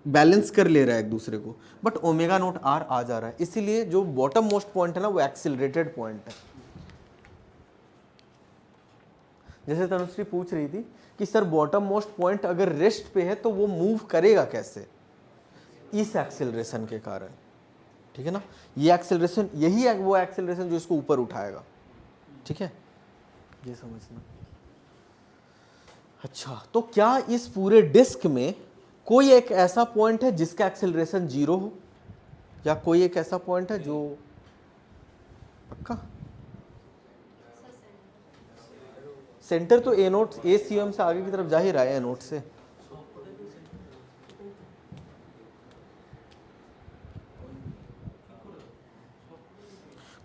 बैलेंस कर ले रहा है एक दूसरे को, बट ओमेगा नोट आर आ जा रहा है, इसीलिए जो बॉटम मोस्ट पॉइंट है ना वो एक्सेलरेटेड पॉइंट है। जैसे तनुश्री पूछ रही थी कि सर बॉटम मोस्ट पॉइंट अगर रेस्ट पे है तो वो मूव करेगा कैसे? इस एक्सेलरेशन के कारण। ठीक है ना, ये एक्सेलरेशन, यही है वो एक्सेलरेशन जो इसको ऊपर उठाएगा। ठीक है, ये समझना। अच्छा, तो क्या इस पूरे डिस्क में कोई एक ऐसा पॉइंट है जिसका एक्सेलरेशन 0 हो, या कोई एक ऐसा पॉइंट है जो पक्का? सेंटर तो ए नोट ए सी एम से आगे की तरफ जा ही रहा है, ए नोट से।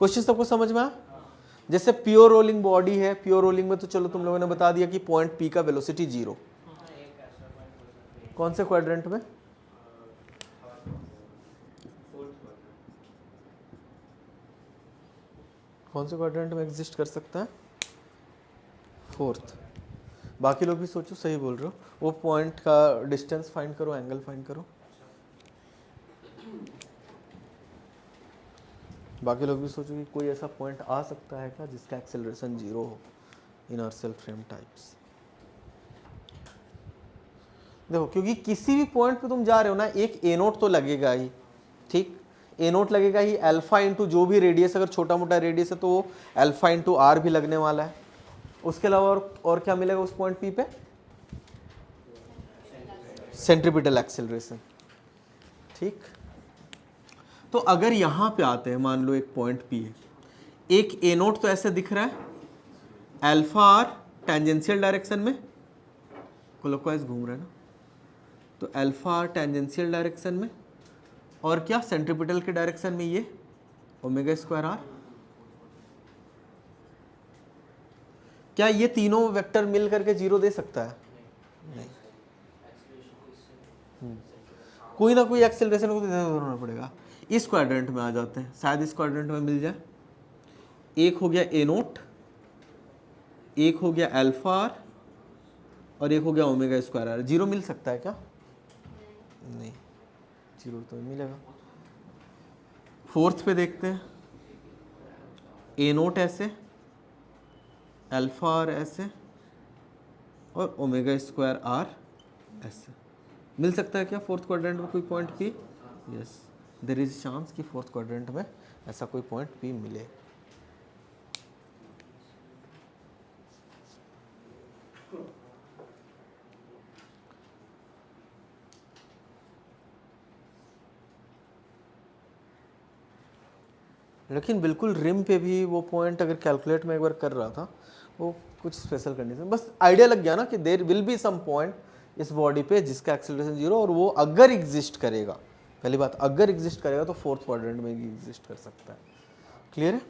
क्वेश्चन सबको समझ में आया? जैसे प्योर रोलिंग बॉडी है, प्योर रोलिंग में तो चलो तुम लोगों ने बता दिया कि पॉइंट पी का वेलोसिटी 0। कौन से क्वाड्रेंट में? कौन से क्वाड्रेंट में एग्जिस्ट कर सकता है? फोर्थ। बाकी लोग भी सोचो, सही बोल रहे हो। वो पॉइंट का डिस्टेंस फाइंड करो, एंगल फाइंड करो। बाकी लोग भी सोचो कि कोई ऐसा पॉइंट आ सकता है क्या जिसका एक्सेलरेशन 0 हो इन आर्सेल फ्रेम टाइप्स। देखो, क्योंकि किसी भी पॉइंट पे तुम जा रहे हो ना, एक ए नोट तो लगेगा ही। ठीक, ए नोट लगेगा ही, अल्फा इंटू जो भी रेडियस, अगर छोटा मोटा रेडियस है तो वो अल्फा इंटू आर भी लगने वाला है। उसके अलावा और क्या मिलेगा उस पॉइंट पी पे? Centripetal acceleration. ठीक, तो अगर यहां पे आते हैं, मान लो एक पॉइंट पी है, एक ए नोट तो ऐसे दिख रहा है, अल्फा आर टेंजेंशियल डायरेक्शन में क्लॉकवाइज घूम रहा है ना, तो अल्फा आर टेंजेंशियल डायरेक्शन में, और क्या सेंट्रीपिटल के डायरेक्शन में ये ओमेगा स्क्वायर आर। क्या ये तीनों वेक्टर मिल करके 0 दे सकता है? नहीं, कोई ना कोई एक्सेलरेशन को देना पड़ेगा। इस क्वाड्रेंट में आ जाते हैं, शायद इस क्वाड्रेंट में मिल जाए। एक हो गया ए नोट, एक हो गया अल्फा आर, और एक हो गया ओमेगा स्क्वायर आर। 0 मिल सकता है क्या? नहीं, 0 तो नहीं मिलेगा। फोर्थ पे देखते हैं, ए नोट ऐसे, अल्फा आर ऐसे, और ओमेगा स्क्वायर आर ऐसे। मिल सकता है क्या फोर्थ क्वाड्रेंट में कोई point P? Yes, there is chance कि फोर्थ क्वाड्रेंट में ऐसा कोई पॉइंट पी मिले। लेकिन बिल्कुल रिम पे भी वो पॉइंट अगर कैलकुलेट में एक बार कर रहा था, वो कुछ स्पेशल कंडीशन, बस आइडिया लग गया ना कि there will be some point इस बॉडी पे जिसका एक्सेलरेशन 0, और वो अगर एग्जिस्ट करेगा, पहली बात अगर एग्जिस्ट करेगा तो फोर्थ क्वाड्रेंट में भी एग्जिस्ट कर सकता है। क्लियर है?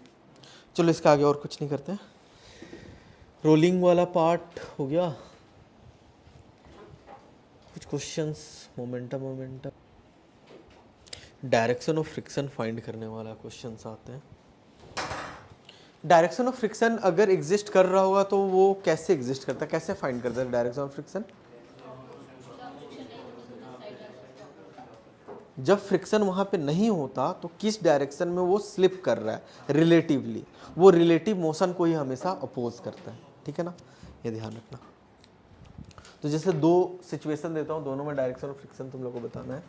चलो इसके आगे और कुछ नहीं करते हैं। रोलिंग वाला पार्ट हो गया। कुछ questions, momentum direction of friction find करने वाला क्वेश्चंस आते हैं। डायरेक्शन ऑफ फ्रिक्शन अगर एग्जिस्ट कर रहा होगा तो वो कैसे एग्जिस्ट करता है, कैसे फाइंड करता है डायरेक्शन ऑफ फ्रिक्शन? जब फ्रिक्शन वहां पे नहीं होता तो किस डायरेक्शन में वो स्लिप कर रहा है रिलेटिवली, वो रिलेटिव मोशन को ही हमेशा अपोज करता है। ठीक है ना, ये ध्यान रखना। तो जैसे दो सिचुएशन देता हूं, दोनों में डायरेक्शन ऑफ फ्रिक्शन तुम लोग को बताना है।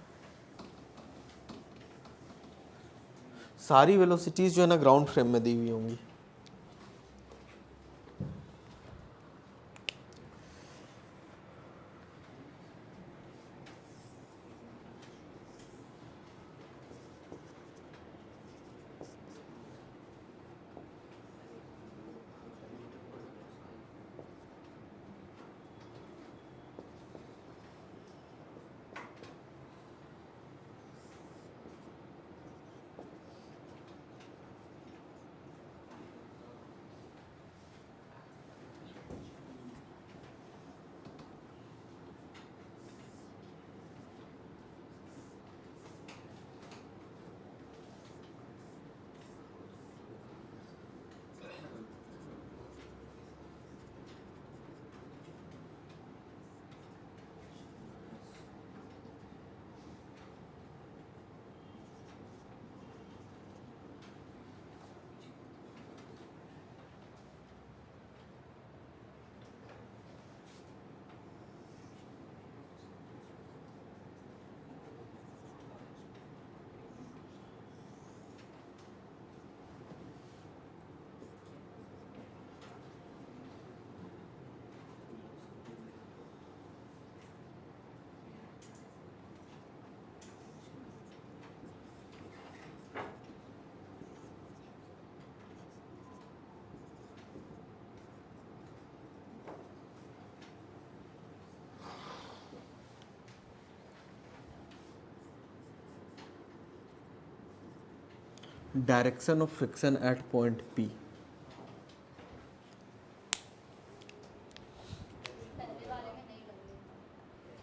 सारी वेलोसिटीज जो है ना ग्राउंड फ्रेम में दी हुई होंगी। Direction of friction at point P.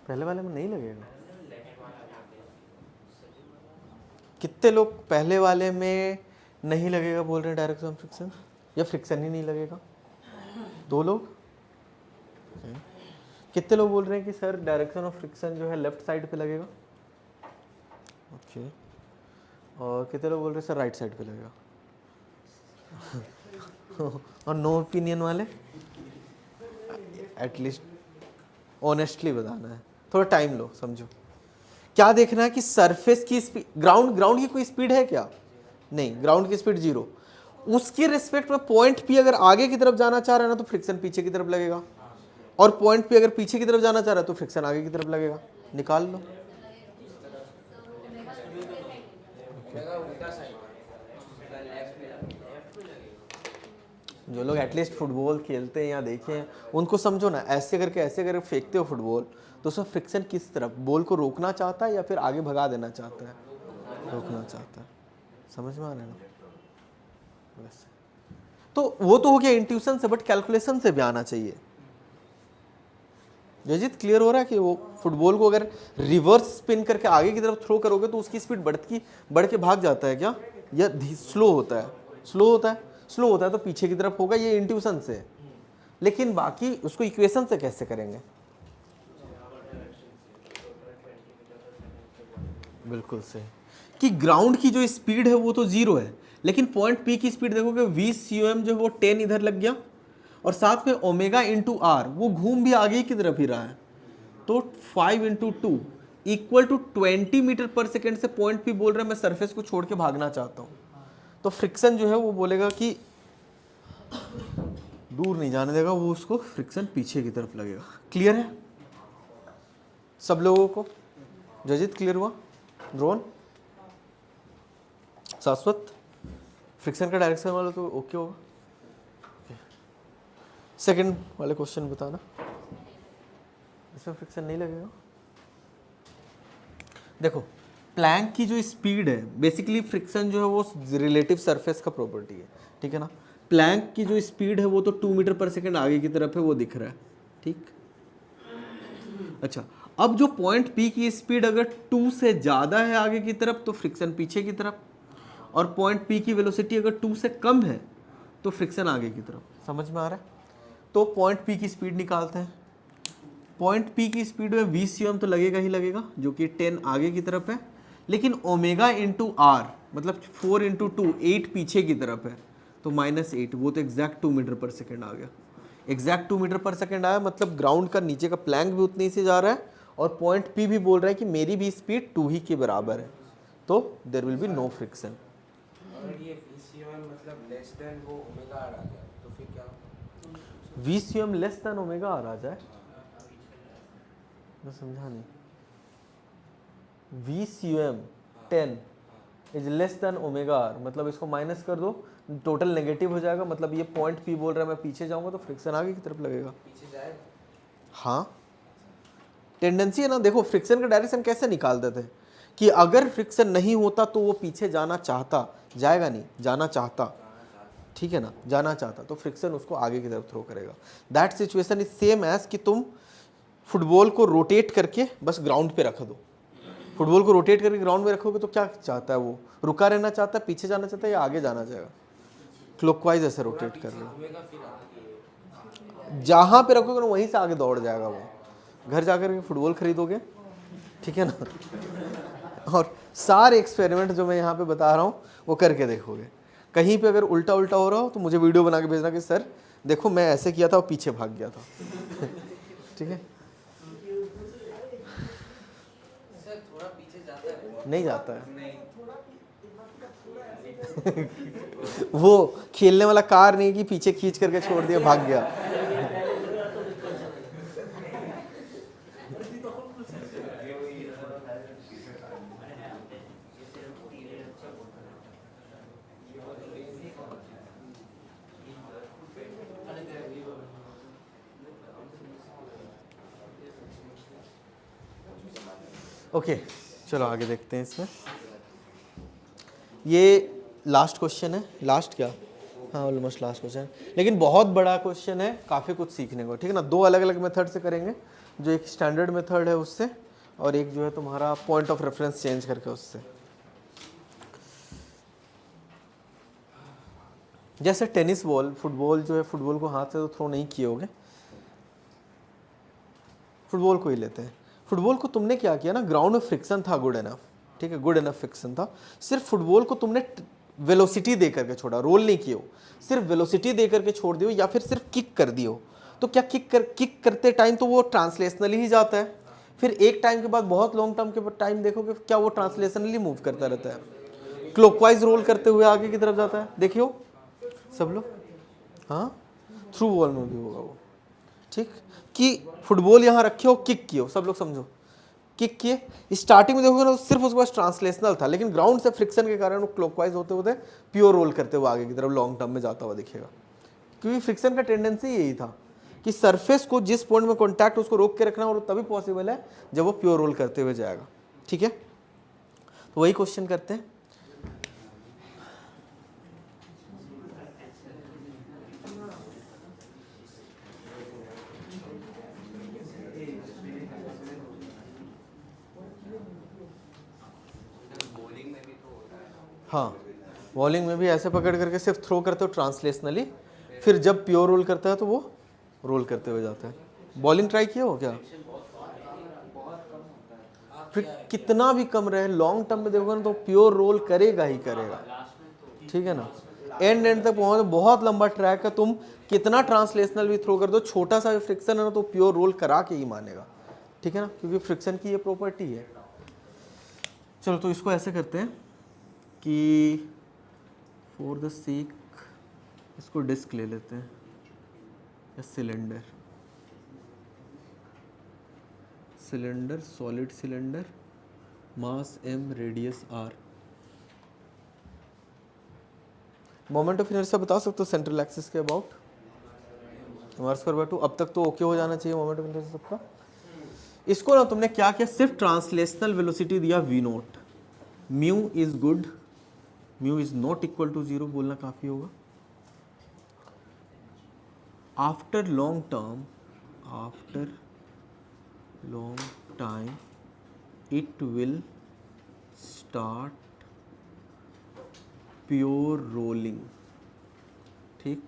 पहले वाले में नहीं लगेगा। कितने लोग पहले वाले में नहीं लगेगा बोल रहे हैं डायरेक्शन ऑफ फ्रिक्शन, या फ्रिक्शन ही नहीं लगेगा? 2 लोग। कितने लोग बोल रहे हैं कि सर डायरेक्शन ऑफ फ्रिक्शन जो है लेफ्ट साइड पे लगेगा? ओके। और कितने लोग बोल रहे हैं सर राइट साइड पे लगेगा? और नो ओपिनियन वाले? एटलीस्ट ऑनेस्टली बताना है, थोड़ा टाइम लो, समझो। क्या देखना है कि सरफेस की स्पीड, ग्राउंड की कोई स्पीड है क्या? नहीं, ग्राउंड की स्पीड 0। उसके रिस्पेक्ट में पॉइंट पी अगर आगे की तरफ जाना चाह रहा है ना तो फ्रिक्शन पीछे की तरफ लगेगा, और पॉइंट पी अगर पीछे की तरफ जाना चाह रहा है तो फ्रिक्शन आगे की तरफ लगेगा। निकाल लो। जो लोग एटलीस्ट फुटबॉल खेलते हैं या देखे हैं उनको समझो ना, ऐसे करके फेंकते हो फुटबॉल तो उसमें फ्रिक्शन किस तरफ, बॉल को रोकना चाहता है या फिर आगे भगा देना चाहता है? रोकना चाहता है। समझ में आ रहा है ना? वैसे तो वो तो हो गया इंट्यूशन से, बट कैलकुलेशन से भी आना चाहिए। जजित क्लियर हो रहा है कि वो फुटबॉल को अगर रिवर्स स्पिन करके आगे की तरफ थ्रो करोगे तो उसकी स्पीड बढ़ के भाग जाता है क्या, या स्लो होता है? स्लो होता है तो पीछे की तरफ होगा, ये इंट्यूशन से। लेकिन बाकी उसको इक्वेशन से कैसे करेंगे? बिल्कुल सही, कि ग्राउंड की जो स्पीड है वो तो 0 है, लेकिन पॉइंट पी की स्पीड देखोगे VCOM जो वो 10 इधर लग गया, और साथ में ओमेगा इंटू आर वो घूम भी आगे की तरफ ही रहा है, तो 5 into 2 equal to 20 metre per second से पॉइंट पी बोल रहा है मैं सरफेस को छोड़ के भागना चाहता हूँ। तो फ्रिक्शन जो है वो बोलेगा कि दूर नहीं जाने देगा, वो उसको फ्रिक्शन पीछे की तरफ लगेगा। क्लियर है सब लोगों को? जजित क्लियर हुआ? ड्रोन, शाश्वत, फ्रिक्शन का डायरेक्शन वाला तो ओके होगा। सेकंड वाले क्वेश्चन बताना, इसमें फ्रिक्शन नहीं लगेगा। देखो प्लैंक की जो स्पीड है, बेसिकली फ्रिक्शन जो है वो रिलेटिव सरफेस का प्रॉपर्टी है, ठीक है ना। प्लैंक की जो स्पीड है वो तो 2 मीटर पर सेकंड आगे की तरफ है, वो दिख रहा है, ठीक। अच्छा, अब जो पॉइंट पी की स्पीड अगर 2 से ज़्यादा है आगे की तरफ तो फ्रिक्शन पीछे की तरफ, और पॉइंट पी की वेलोसिटी अगर 2 से कम है तो फ्रिक्शन आगे की तरफ। समझ में आ रहा है? तो पॉइंट पी की स्पीड निकालते हैं। पॉइंट पी की स्पीड में VCM तो लगेगा ही लगेगा, जो कि 10 आगे की तरफ है, लेकिन ओमेगा इंटू आर मतलब 4 इंटू 2 8 पीछे की तरफ है, तो -8, वो तो एग्जैक्ट 2 मीटर पर सेकेंड आ गया। एग्जैक्ट 2 मीटर पर सेकेंड आया, मतलब ग्राउंड का नीचे का प्लैंक भी उतनी से जा रहा है, और पॉइंट पी भी बोल रहा है कि मेरी भी स्पीड 2 ही के बराबर है, तो there will be no friction. और ये VCM मतलब लेस देन वो ओमेगा आर आ गया तो फिर क्या? VCM less than omega R आ जाए, मैं समझा नहीं। VCM 10 is less than omega R, मतलब इसको माइनस कर दो, टोटल नेगेटिव हो जाएगा, मतलब ये पॉइंट पी बोल रहा है मैं पीछे जाऊंगा तो फ्रिक्शन आगे की तरफ लगेगा। पीछे जाएगा? हाँ, टेंडेंसी है ना। देखो फ्रिक्शन का डायरेक्शन कैसे निकाल देते हैं कि अगर फ्रिक्शन नहीं होता तो वो पीछे जाना चाहता, जाएगा नहीं, जाना चाहता, ठीक है ना, जाना चाहता, तो फ्रिक्शन उसको आगे की तरफ थ्रो करेगा। That situation is same as कि तुम फुटबॉल को रोटेट करके बस ग्राउंड पे रख दो। फुटबॉल को रोटेट करके ग्राउंड में रखोगे तो क्या चाहता है वो, रुका रहना चाहता है, पीछे जाना चाहता है, या आगे जाना चाहेगा? क्लॉकवाइज ऐसे रोटेट कर रहे हो, ओमेगा फिर आगे। जहाँ पे रखोगे ना वहीं से आगे दौड़ जाएगा वो। घर जाकर के फुटबॉल खरीदोगे, ठीक है ना, और सारे एक्सपेरिमेंट जो मैं यहाँ पे बता रहा हूँ वो करके देखोगे। कहीं पे अगर उल्टा उल्टा हो रहा हो तो मुझे वीडियो बना के भेजना कि सर देखो मैं ऐसे किया था और पीछे भाग गया था। ठीक है, सर थोड़ा पीछे जाता है? नहीं जाता है। नहीं। वो खेलने वाला कार नहीं कि पीछे खींच करके छोड़ दिया भाग गया। ओके चलो आगे देखते हैं इसमें। ये लास्ट क्वेश्चन है, लास्ट क्या, हाँ ऑलमोस्ट लास्ट क्वेश्चन, लेकिन बहुत बड़ा क्वेश्चन है, काफ़ी कुछ सीखने को, ठीक है ना। 2 अलग अलग मेथड से करेंगे, जो एक स्टैंडर्ड मेथड है उससे, और एक जो है तुम्हारा पॉइंट ऑफ रेफरेंस चेंज करके उससे। जैसे टेनिस बॉल, फुटबॉल जो है, फुटबॉल को हाथ से तो थ्रो नहीं किए होगे, फुटबॉल को ही लेते हैं। फुटबॉल को तुमने क्या किया ना, ग्राउंड में फ्रिक्शन था गुड एनफ, ठीक है, गुड एनफ फ्रिक्शन था, सिर्फ फुटबॉल को तुमने वेलोसिटी दे करके छोड़ा, रोल नहीं किए हो, सिर्फ वेलोसिटी दे करके छोड़ दियो, या फिर सिर्फ किक कर दियो, तो क्या किक करते टाइम तो वो ट्रांसलेशनली ही जाता है, फिर एक टाइम के बाद बहुत लॉन्ग टर्म के टाइम देखोगे क्या वो ट्रांसलेशनली मूव करता रहता है, क्लॉकवाइज रोल करते हुए आगे की तरफ जाता है। देखियो सब लोग, हाँ थ्रू बॉल में भी होगा वो, ठीक, कि फुटबॉल यहाँ रखे हो, किक किए हो, सब लोग समझो, किक किए, स्टार्टिंग में देखोगे ना सिर्फ उसके पास ट्रांसलेशनल था, लेकिन ग्राउंड से फ्रिक्शन के कारण वो क्लॉकवाइज होते होते प्योर रोल करते हुए आगे की तरफ लॉन्ग टर्म में जाता हुआ दिखेगा, क्योंकि फ्रिक्शन का टेंडेंसी यही था कि सरफेस को जिस पॉइंट में कॉन्टैक्ट उसको रोक के रखना, और तभी पॉसिबल है जब वो प्योर रोल करते हुए जाएगा, ठीक है। तो वही क्वेश्चन करते हैं। हाँ, बॉलिंग में भी ऐसे पकड़ करके सिर्फ थ्रो करते हो ट्रांसलेशनली, फिर जब प्योर रोल करता है तो वो रोल करते हुए जाता है। बॉलिंग ट्राई किया हो क्या? फिर कितना भी कम रहे, लॉन्ग टर्म में देखोगे ना तो प्योर रोल करेगा ही करेगा, ठीक है ना। एंड तक पहुंचे, बहुत लंबा ट्रैक है, तुम कितना ट्रांसलेशनल भी थ्रो कर दो, छोटा सा भी फ्रिक्शन है ना तो प्योर रोल करा के ही मानेगा, ठीक है ना, क्योंकि फ्रिक्शन की ये प्रॉपर्टी है। चलो तो इसको ऐसे करते हैं कि फॉर द सेक इसको डिस्क ले लेते हैं, या cylinder, cylinder solid cylinder, mass m, radius r। Moment of inertia बता सकते हो सेंट्रल एक्सिस के अबाउट? m²/2। अब तक तो ओके हो जाना चाहिए मोमेंट ऑफ इनर्शिया सबका। इसको ना तुमने क्या किया, सिर्फ ट्रांसलेशनल वेलोसिटी दिया v0, mu is good, mu is not equal to 0 बोलना काफी होगा। After long term, after long time it will start pure rolling, ठीक।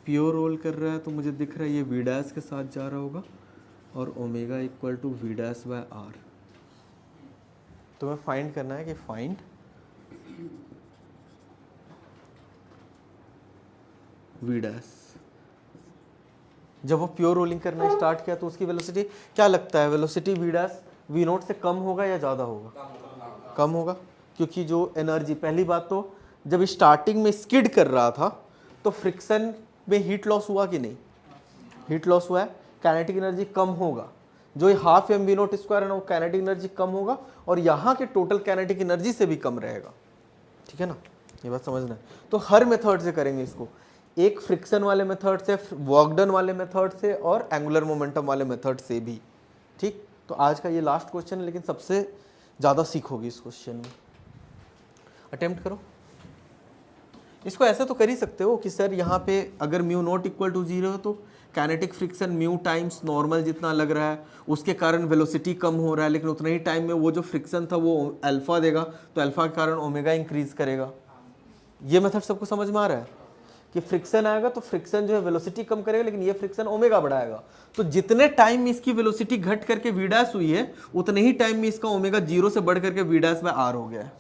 प्योर रोल कर रहा है तो मुझे दिख रहा है ये v डैश के साथ जा रहा होगा और omega equal to v dash by r। तुम्हें फाइंड करना है कि फाइंड v डैश। जब वो प्योर रोलिंग करना स्टार्ट किया तो उसकी वेलोसिटी क्या लगता है, वेलोसिटी v डैश v0 से कम होगा या ज़्यादा होगा? कम होगा, क्योंकि जो एनर्जी, पहली बात तो जब स्टार्टिंग में स्किड कर रहा था तो फ्रिक्शन में हीट लॉस हुआ कि नहीं? हीट लॉस हुआ है, काइनेटिक एनर्जी कम होगा। जो हाफ mv0² है ना वो काइनेटिक एनर्जी कम होगा और यहाँ के टोटल काइनेटिक एनर्जी से भी कम रहेगा, ठीक है ना, ये बात समझना है। तो हर मेथड से करेंगे इसको, एक फ्रिक्शन वाले मेथड से, वर्क डन वाले मेथड से और एंगुलर मोमेंटम वाले मेथड से भी, ठीक। तो आज का ये लास्ट क्वेश्चन है लेकिन सबसे ज़्यादा सीखोगी इस क्वेश्चन में, अटेम्प्ट करो। इसको ऐसे तो कर ही सकते हो कि सर यहाँ पे अगर म्यू नॉट इक्वल टू 0 है तो kinetic friction mu times normal जितना लग रहा है उसके कारण वेलोसिटी कम हो रहा है, लेकिन उतना ही टाइम में वो जो फ्रिक्शन था वो अल्फा देगा तो अल्फा के कारण ओमेगा इंक्रीज करेगा। ये मेथड सबको समझ में आ रहा है कि फ्रिक्शन आएगा तो फ्रिक्शन जो है वेलोसिटी कम करेगा लेकिन ये फ्रिक्शन ओमेगा बढ़ाएगा। तो जितने टाइम में इसकी वेलोसिटी घट करके v डैश हुई है उतने ही टाइम में इसका ओमेगा 0 से बढ़ करके v डैश बाय r हो गया है।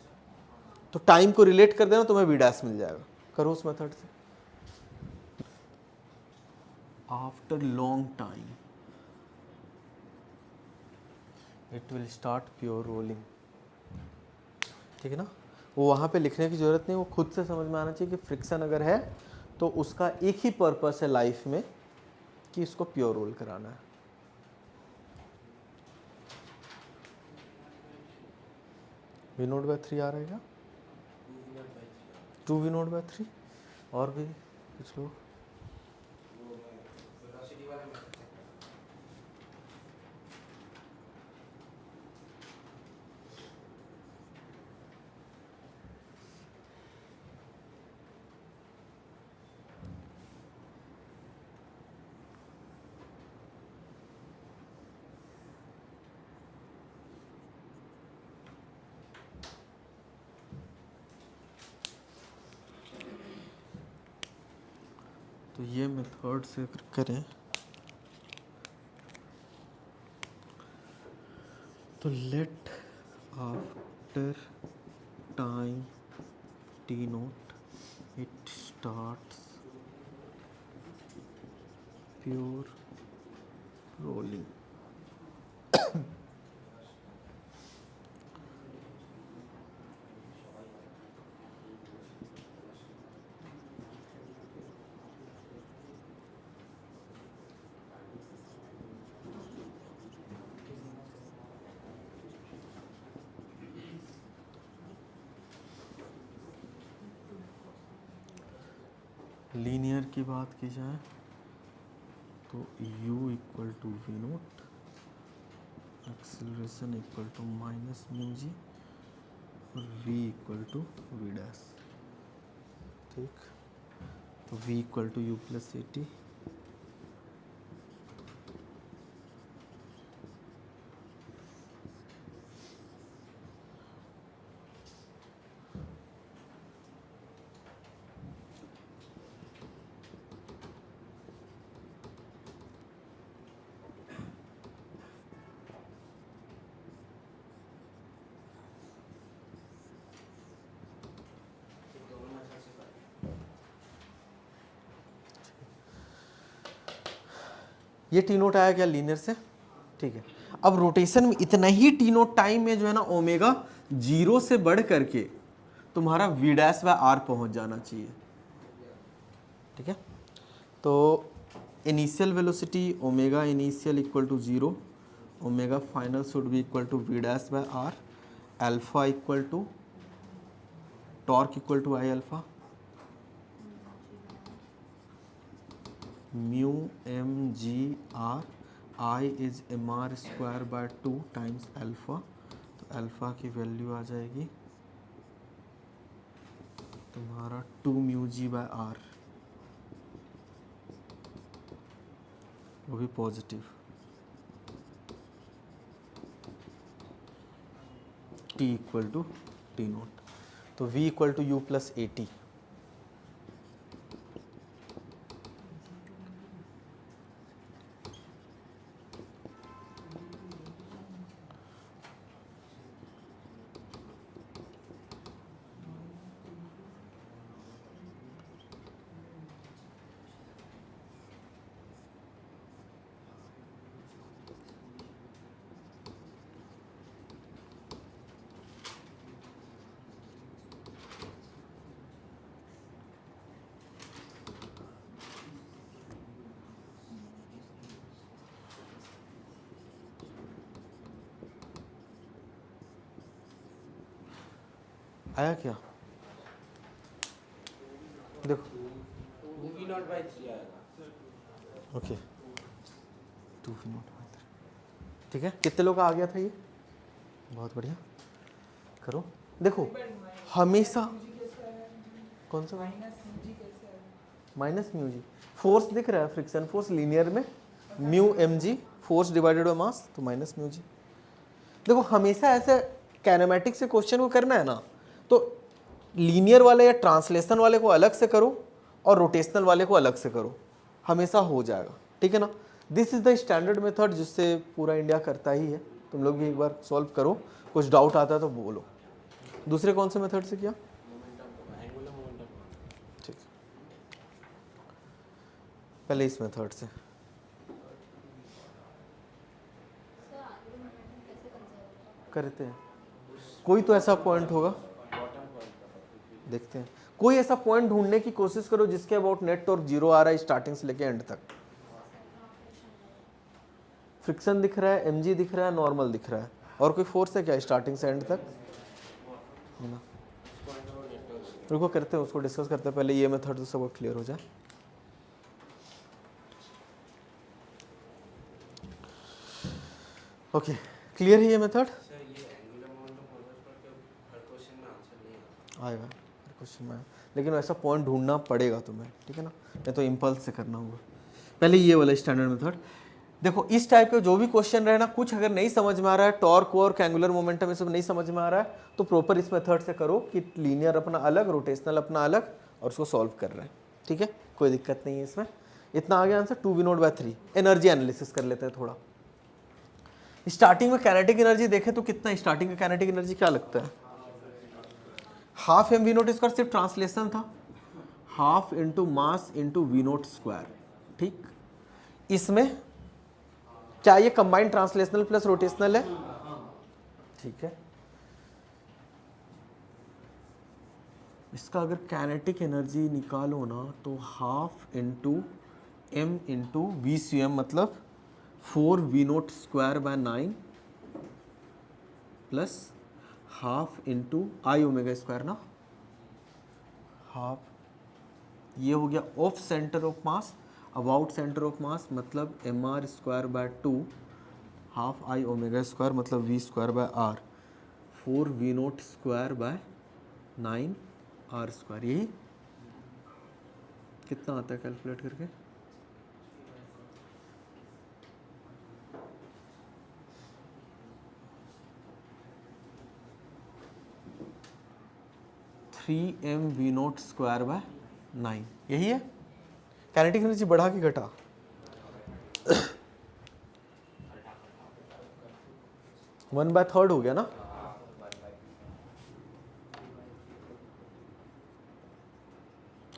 तो टाइम को रिलेट कर देना तुम्हें v डैश मिल जाएगा। करो उस मेथड से। After long time it will start pure rolling, ठीक है ना। वो वहाँ पे लिखने की ज़रूरत नहीं, वो खुद से समझ में आना चाहिए कि फ्रिक्शन अगर है तो उसका एक ही पर्पस है लाइफ में कि इसको प्योर रोल कराना है। v0/3 आ रहेगा, 2v0/3। और भी कुछ लोग तो ये मेथड से करें तो let after time t0 it starts pure rolling। Linear की बात की जाए तो u equal to v0, acceleration equal to minus mu g और v equal to v dash, ठीक। तो v equal to u plus A T, ये T naught आया क्या लीनियर से, ठीक है। अब रोटेशन में इतना ही टी नोट टाइम में जो है ना ओमेगा 0 से बढ़ करके तुम्हारा v डैश बाय r पहुंच जाना चाहिए, ठीक है। तो initial velocity omega initial equal to 0 omega final should be equal to V dash by R, alpha equal to torque equal to I alpha mu M G R, I is M R square by 2 times alpha. तो अल्फा की value आ जाएगी तुम्हारा 2 mu G by R, वो भी positive, T equal to T naught. तो v equal to U plus A T. आया क्या? देखो 2v0/3 आएगा। ओके 2 v नॉट, ठीक है। कितने लोग का आ गया था ये? बहुत बढ़िया, करो। देखो हमेशा कौन सा माइनस म्यू जी, फोर्स दिख रहा है, फ्रिक्शन फोर्स लीनियर में mu M G force divided by mass, तो माइनस म्यू जी। देखो हमेशा ऐसे काइनेमेटिक से क्वेश्चन को करना है ना, तो लीनियर वाले या ट्रांसलेशन वाले को अलग से करो और रोटेशनल वाले को अलग से करो, हमेशा हो जाएगा, ठीक है ना। This is the standard method जिससे पूरा इंडिया करता ही है। तुम लोग भी एक बार सॉल्व करो, कुछ डाउट आता है तो बोलो। दूसरे कौन से मेथड से किया? Angular momentum. ठीक, पहले इस मेथड से। सर आंगुलर मोमेंटम कैसे कंजर्व होगा? करते हैं, कोई तो ऐसा पॉइंट होगा, देखते हैं। कोई ऐसा पॉइंट ढूंढने की कोशिश करो जिसके अबाउट नेट टॉर्क 0 आ रहा है स्टार्टिंग से लेके एंड तक। फ्रिक्शन दिख रहा है, एमजी दिख रहा है, नॉर्मल दिख रहा है, और कोई फोर्स है क्या स्टार्टिंग से एंड तक? ना। रुको करते हैं, उसको डिस्कस करते हैं, पहले ये मेथड तो सबको क्लियर हो जाए। ओके, क्लियर है ये मेथड? सर ये एंगुलर मोमेंटम होने पर हर क्वेश्चन में आंसर नहीं आएगा। आएगा क्वेश्चन में, लेकिन ऐसा पॉइंट ढूंढना पड़ेगा तुम्हें, ठीक है ना, नहीं तो इम्पल्स से करना होगा। पहले ये वाला स्टैंडर्ड मेथड देखो। इस टाइप के जो भी क्वेश्चन रहे ना, कुछ अगर नहीं समझ में आ रहा है, टॉर्क और एंगुलर मोमेंटम ये सब नहीं समझ में आ रहा है, तो प्रॉपर इस मेथड से करो कि लीनियर अपना अलग, रोटेशनल अपना अलग, और उसको सॉल्व कर रहे हैं, ठीक है, कोई दिक्कत नहीं है इसमें। इतना आ गया आंसर 2v0/3। एनर्जी एनालिसिस कर लेते हैं थोड़ा। स्टार्टिंग में काइनेटिक एनर्जी देखे तो कितना, स्टार्टिंग में काइनेटिक एनर्जी क्या लगता है? Half M V naught square, सिर्फ ट्रांसलेशन था, half into mass into V naught square, ठीक। इसमें क्या ये कंबाइंड ट्रांसलेशनल प्लस रोटेशनल है? ठीक है। इसका अगर काइनेटिक एनर्जी निकालो ना, तो half into M into V C M, मतलब 4 V naught square by 9 plus half into I omega square ना, हाफ, ये हो गया of centre of mass, about centre of mass, मतलब M R square by 2, half I omega square मतलब V square by R, 4 V naught square by 9 R square. यही कितना आता है कैलकुलेट करके? Three M V naught square by 9, यही है। Kinetic energy बढ़ा कि घटा? वन बाय थर्ड हो गया ना।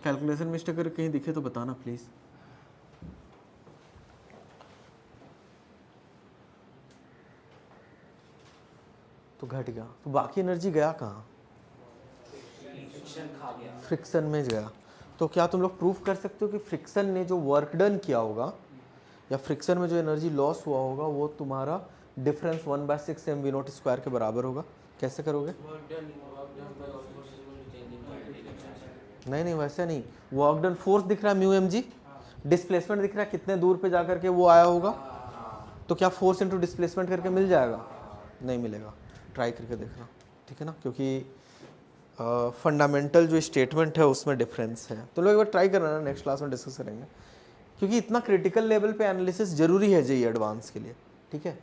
कैलकुलेशन मिस्टेक अगर कहीं दिखे तो बताना प्लीज। तो घट गया, तो बाकी एनर्जी गया कहाँ? फ्रिक्शन में गया। तो क्या तुम लोग प्रूफ कर सकते हो कि फ्रिक्शन ने जो वर्क डन किया होगा, या फ्रिक्शन में जो एनर्जी लॉस हुआ होगा, वो तुम्हारा difference 1/6 M V naught square के बराबर होगा। कैसे करोगे? नहीं वैसे नहीं, वर्क डन फोर्स दिख रहा है म्यू एम जी, डिस्प्लेसमेंट दिख रहा है कितने दूर पे जाकर के वो आया होगा, तो क्या फोर्स इनटू डिस्प्लेसमेंट करके मिल जाएगा? नहीं मिलेगा, ट्राई करके देखना, ठीक है ना, क्योंकि फंडामेंटल जो स्टेटमेंट है उसमें डिफरेंस है। तो लोग एक बार ट्राई करना ना, नेक्स्ट क्लास में डिस्कस करेंगे, क्योंकि इतना क्रिटिकल लेवल पे एनालिसिस जरूरी है जेईई एडवांस के लिए, ठीक है।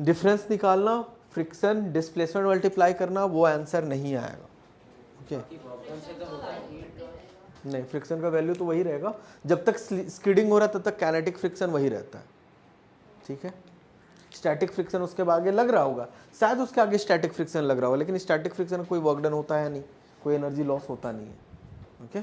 डिफरेंस निकालना, फ्रिक्शन डिस्प्लेसमेंट मल्टीप्लाई करना, वो आंसर नहीं आएगा, ओके। नहीं, फ्रिक्शन का वैल्यू तो वही रहेगा, जब तक स्किडिंग हो रहा है तब तक काइनेटिक फ्रिक्शन वही रहता है, ठीक है। स्टैटिक फ्रिक्शन उसके आगे लग रहा होगा, शायद उसके आगे स्टैटिक फ्रिक्शन लग रहा होगा, लेकिन स्टैटिक फ्रिक्शन में कोई वर्क डन होता है नहीं, कोई एनर्जी लॉस होता नहीं है, ओके।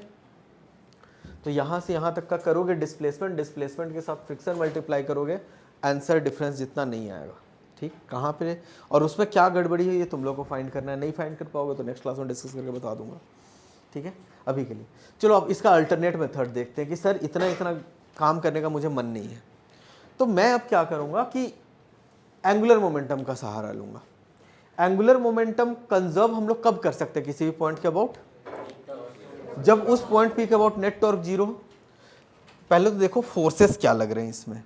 तो यहाँ से यहाँ तक का करोगे डिस्प्लेसमेंट, डिस्प्लेसमेंट के साथ फ्रिक्शन मल्टीप्लाई करोगे, आंसर डिफरेंस जितना नहीं आएगा, ठीक। कहाँ पे और उसमें क्या गड़बड़ी है ये तुम लोग को फाइंड करना है, नहीं फाइंड कर पाओगे तो नेक्स्ट क्लास में डिस्कस करके बता दूंगा, ठीक है। अभी के लिए चलो अब इसका अल्टरनेट मेथड देखते हैं कि सर इतना इतना काम करने का मुझे मन नहीं है, तो मैं अब क्या करूँगा कि एंगुलर मोमेंटम का सहारा लूँगा। एंगुलर मोमेंटम कंजर्व हम लोग कब कर सकते हैं किसी भी पॉइंट के अबाउट? जब उस पॉइंट पी के अबाउट नेट टॉर्क जीरो। पहले तो देखो फोर्सेस क्या लग रहे हैं इसमें।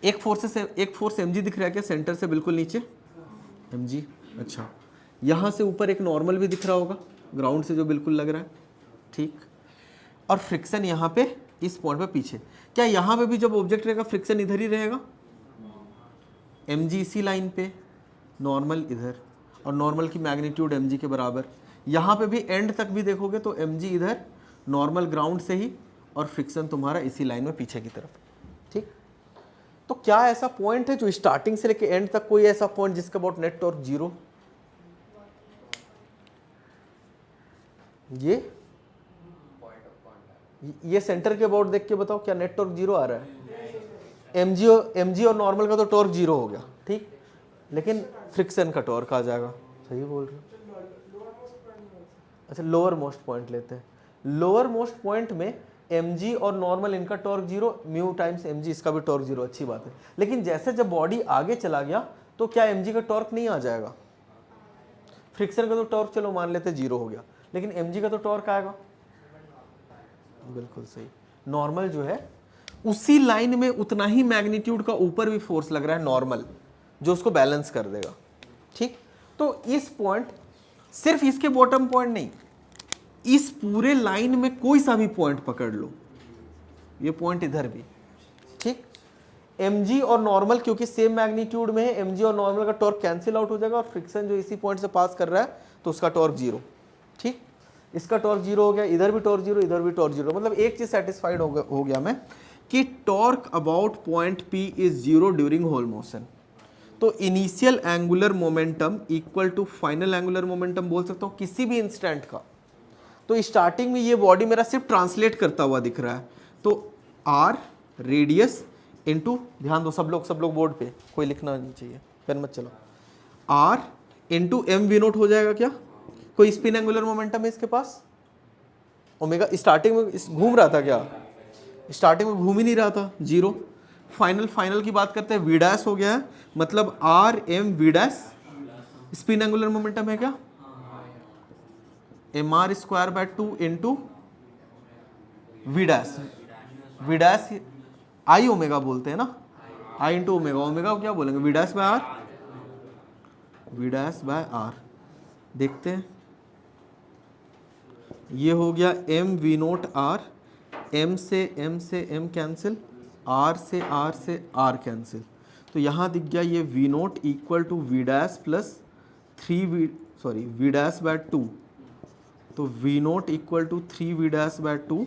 एक फोर्स mg दिख रहा है क्या सेंटर से बिल्कुल नीचे? mg, अच्छा। यहाँ से ऊपर एक नॉर्मल भी दिख रहा होगा ग्राउंड से जो बिल्कुल लग रहा है, ठीक। और फ्रिक्शन यहाँ पे इस पॉइंट पे पीछे, क्या यहाँ पे भी जब ऑब्जेक्ट रहेगा फ्रिक्शन इधर ही रहेगा? mg इसी लाइन पे, नॉर्मल इधर, और नॉर्मल की मैग्नीट्यूड mg के बराबर। यहाँ पे भी एंड तक भी देखोगे तो mg इधर, नॉर्मल ग्राउंड से ही, और फ्रिक्शन तुम्हारा इसी लाइन में पीछे की तरफ, ठीक। तो क्या ऐसा पॉइंट है जो स्टार्टिंग से लेके एंड तक कोई ऐसा पॉइंट जिसका अबाउट नेट टॉर्क जीरो? ये सेंटर के अबाउट देख के बताओ क्या नेट टॉर्क जीरो आ रहा है? mg और नॉर्मल का तो टॉर्क जीरो हो गया, ठीक, लेकिन फ्रिक्शन का टॉर्क आ जाएगा। सही बोल रहे हो। अच्छा, लोअर मोस्ट पॉइंट लेते हैं। लोअर मोस्ट पॉइंट में mg और नॉर्मल इनका torque zero, mu times mg इसका भी टॉर्क जीरो, अच्छी बात है। लेकिन जैसे जब बॉडी आगे चला गया तो क्या mg का टॉर्क नहीं आ जाएगा? फ्रिक्शन का तो टॉर्क चलो मान लेते जीरो हो गया, लेकिन mg का तो टॉर्क आएगा। बिल्कुल सही। नॉर्मल जो है उसी लाइन में उतना ही मैग्नीट्यूड का ऊपर भी फोर्स लग रहा है नॉर्मल, जो उसको बैलेंस कर देगा, ठीक। तो इस पॉइंट, सिर्फ इसके बॉटम पॉइंट नहीं, इस पूरे लाइन में कोई सा भी पॉइंट पकड़ लो, ये पॉइंट इधर भी, ठीक। mg और नॉर्मल क्योंकि सेम मैग्नीट्यूड में है, mg और नॉर्मल का टॉर्क कैंसिल आउट हो जाएगा, और फ्रिक्शन जो इसी पॉइंट से पास कर रहा है तो उसका टॉर्क जीरो, ठीक। इसका टॉर्क जीरो हो गया, इधर भी टॉर्क जीरो, इधर भी टॉर्क जीरो। मतलब एक चीज सेटिस्फाइड हो गया मैं कि torque about point P is zero during whole motion. तो initial angular momentum equal to final angular momentum बोल सकता हूँ किसी भी इंस्टेंट का। तो स्टार्टिंग में ये बॉडी मेरा सिर्फ ट्रांसलेट करता हुआ दिख रहा है, तो r रेडियस इनटू, ध्यान दो सब लोग बोर्ड पे, कोई लिखना नहीं चाहिए, पेन मत चलो, r into M V naught हो जाएगा क्या? कोई स्पिन एंगुलर मोमेंटम है इसके पास? ओमेगा स्टार्टिंग में घूम रहा था क्या? स्टार्टिंग में घूम ही नहीं रहा था, जीरो। फाइनल की बात करते हैं, वी डैश हो गया है, मतलब R M V dash spin angular momentum है क्या? M R square by 2 into V dash I omega बोलते हैं ना, आई इंटू ओमेगा, ओमेगा क्या बोलेंगे? V dash by R. देखते हैं, ये हो गया M V naught R, M से एम कैंसिल, आर से आर कैंसिल, तो यहाँ दिख गया ये V naught equal to V dash plus V dash by 2, तो we naught equal to 3 V dash by 2,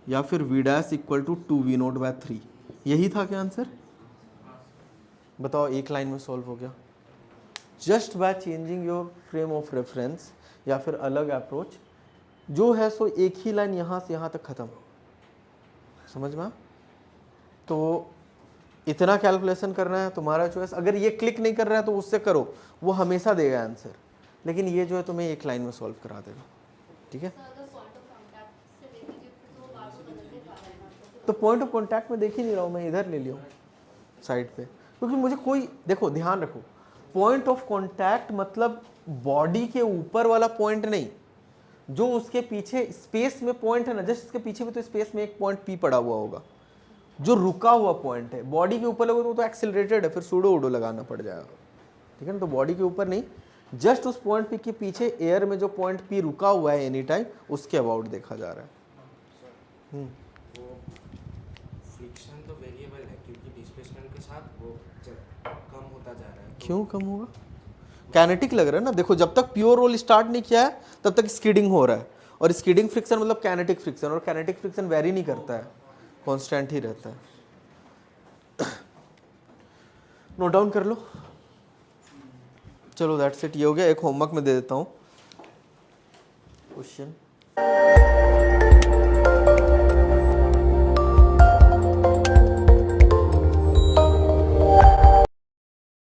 या फिर V dash equal to 2 V naught by 3। यही था क्या आंसर? बताओ, एक लाइन में सॉल्व हो गया just by changing your frame of reference, या फिर अलग अप्रोच जो है सो एक ही लाइन यहाँ से यहाँ तक खत्म। समझ में? तो इतना कैलकुलेशन करना है, तुम्हारा चॉइस। अगर ये क्लिक नहीं कर रहा है तो उससे करो, वो हमेशा देगा आंसर, लेकिन ये जो है तुम्हें एक लाइन में सॉल्व करा देगा, ठीक है। तो पॉइंट ऑफ कॉन्टैक्ट में देख ही नहीं रहा हूँ मैं, इधर ले लिया हूँ, साइड पे, क्योंकि मुझे कोई, देखो ध्यान रखो, पॉइंट ऑफ कांटेक्ट मतलब बॉडी के ऊपर वाला पॉइंट नहीं, जो उसके पीछे स्पेस में पॉइंट है ना, जस्ट इसके पीछे भी तो स्पेस में एक पॉइंट पी पड़ा हुआ होगा, जो रुका हुआ पॉइंट है। बॉडी के ऊपर लगो तो एक्सिलरेटेड है, फिर सूडो उडो लगाना पड़ जाएगा, ठीक है ना। तो बॉडी के ऊपर नहीं, जस्ट उस पॉइंट पी के पीछे एयर में जो पॉइंट पी रुका हुआ है एनी टाइम, उसके अबाउट देखा जा रहा है। वो फ्रिक्शन तो वेरिएबल है क्योंकि डिस्प्लेसमेंट के साथ वो कम होता जा रहा है। तो क्यों कम होगा? कैनेटिक लग रहा है ना, देखो जब तक प्योर रोल स्टार्ट नहीं किया है तब तक स्किडिंग हो रहा है, और स्किडिंग फ्रिक्शन मतलब कैनेटिक फ्रिक्शन, और कैनेटिक फ्रिक्शन वेरी नहीं करता है, कांस्टेंट ही रहता है। नोट डाउन कर लो। चलो दैट्स इट, ये हो गया। एक होमवर्क में दे देता हूँ क्वेश्चन।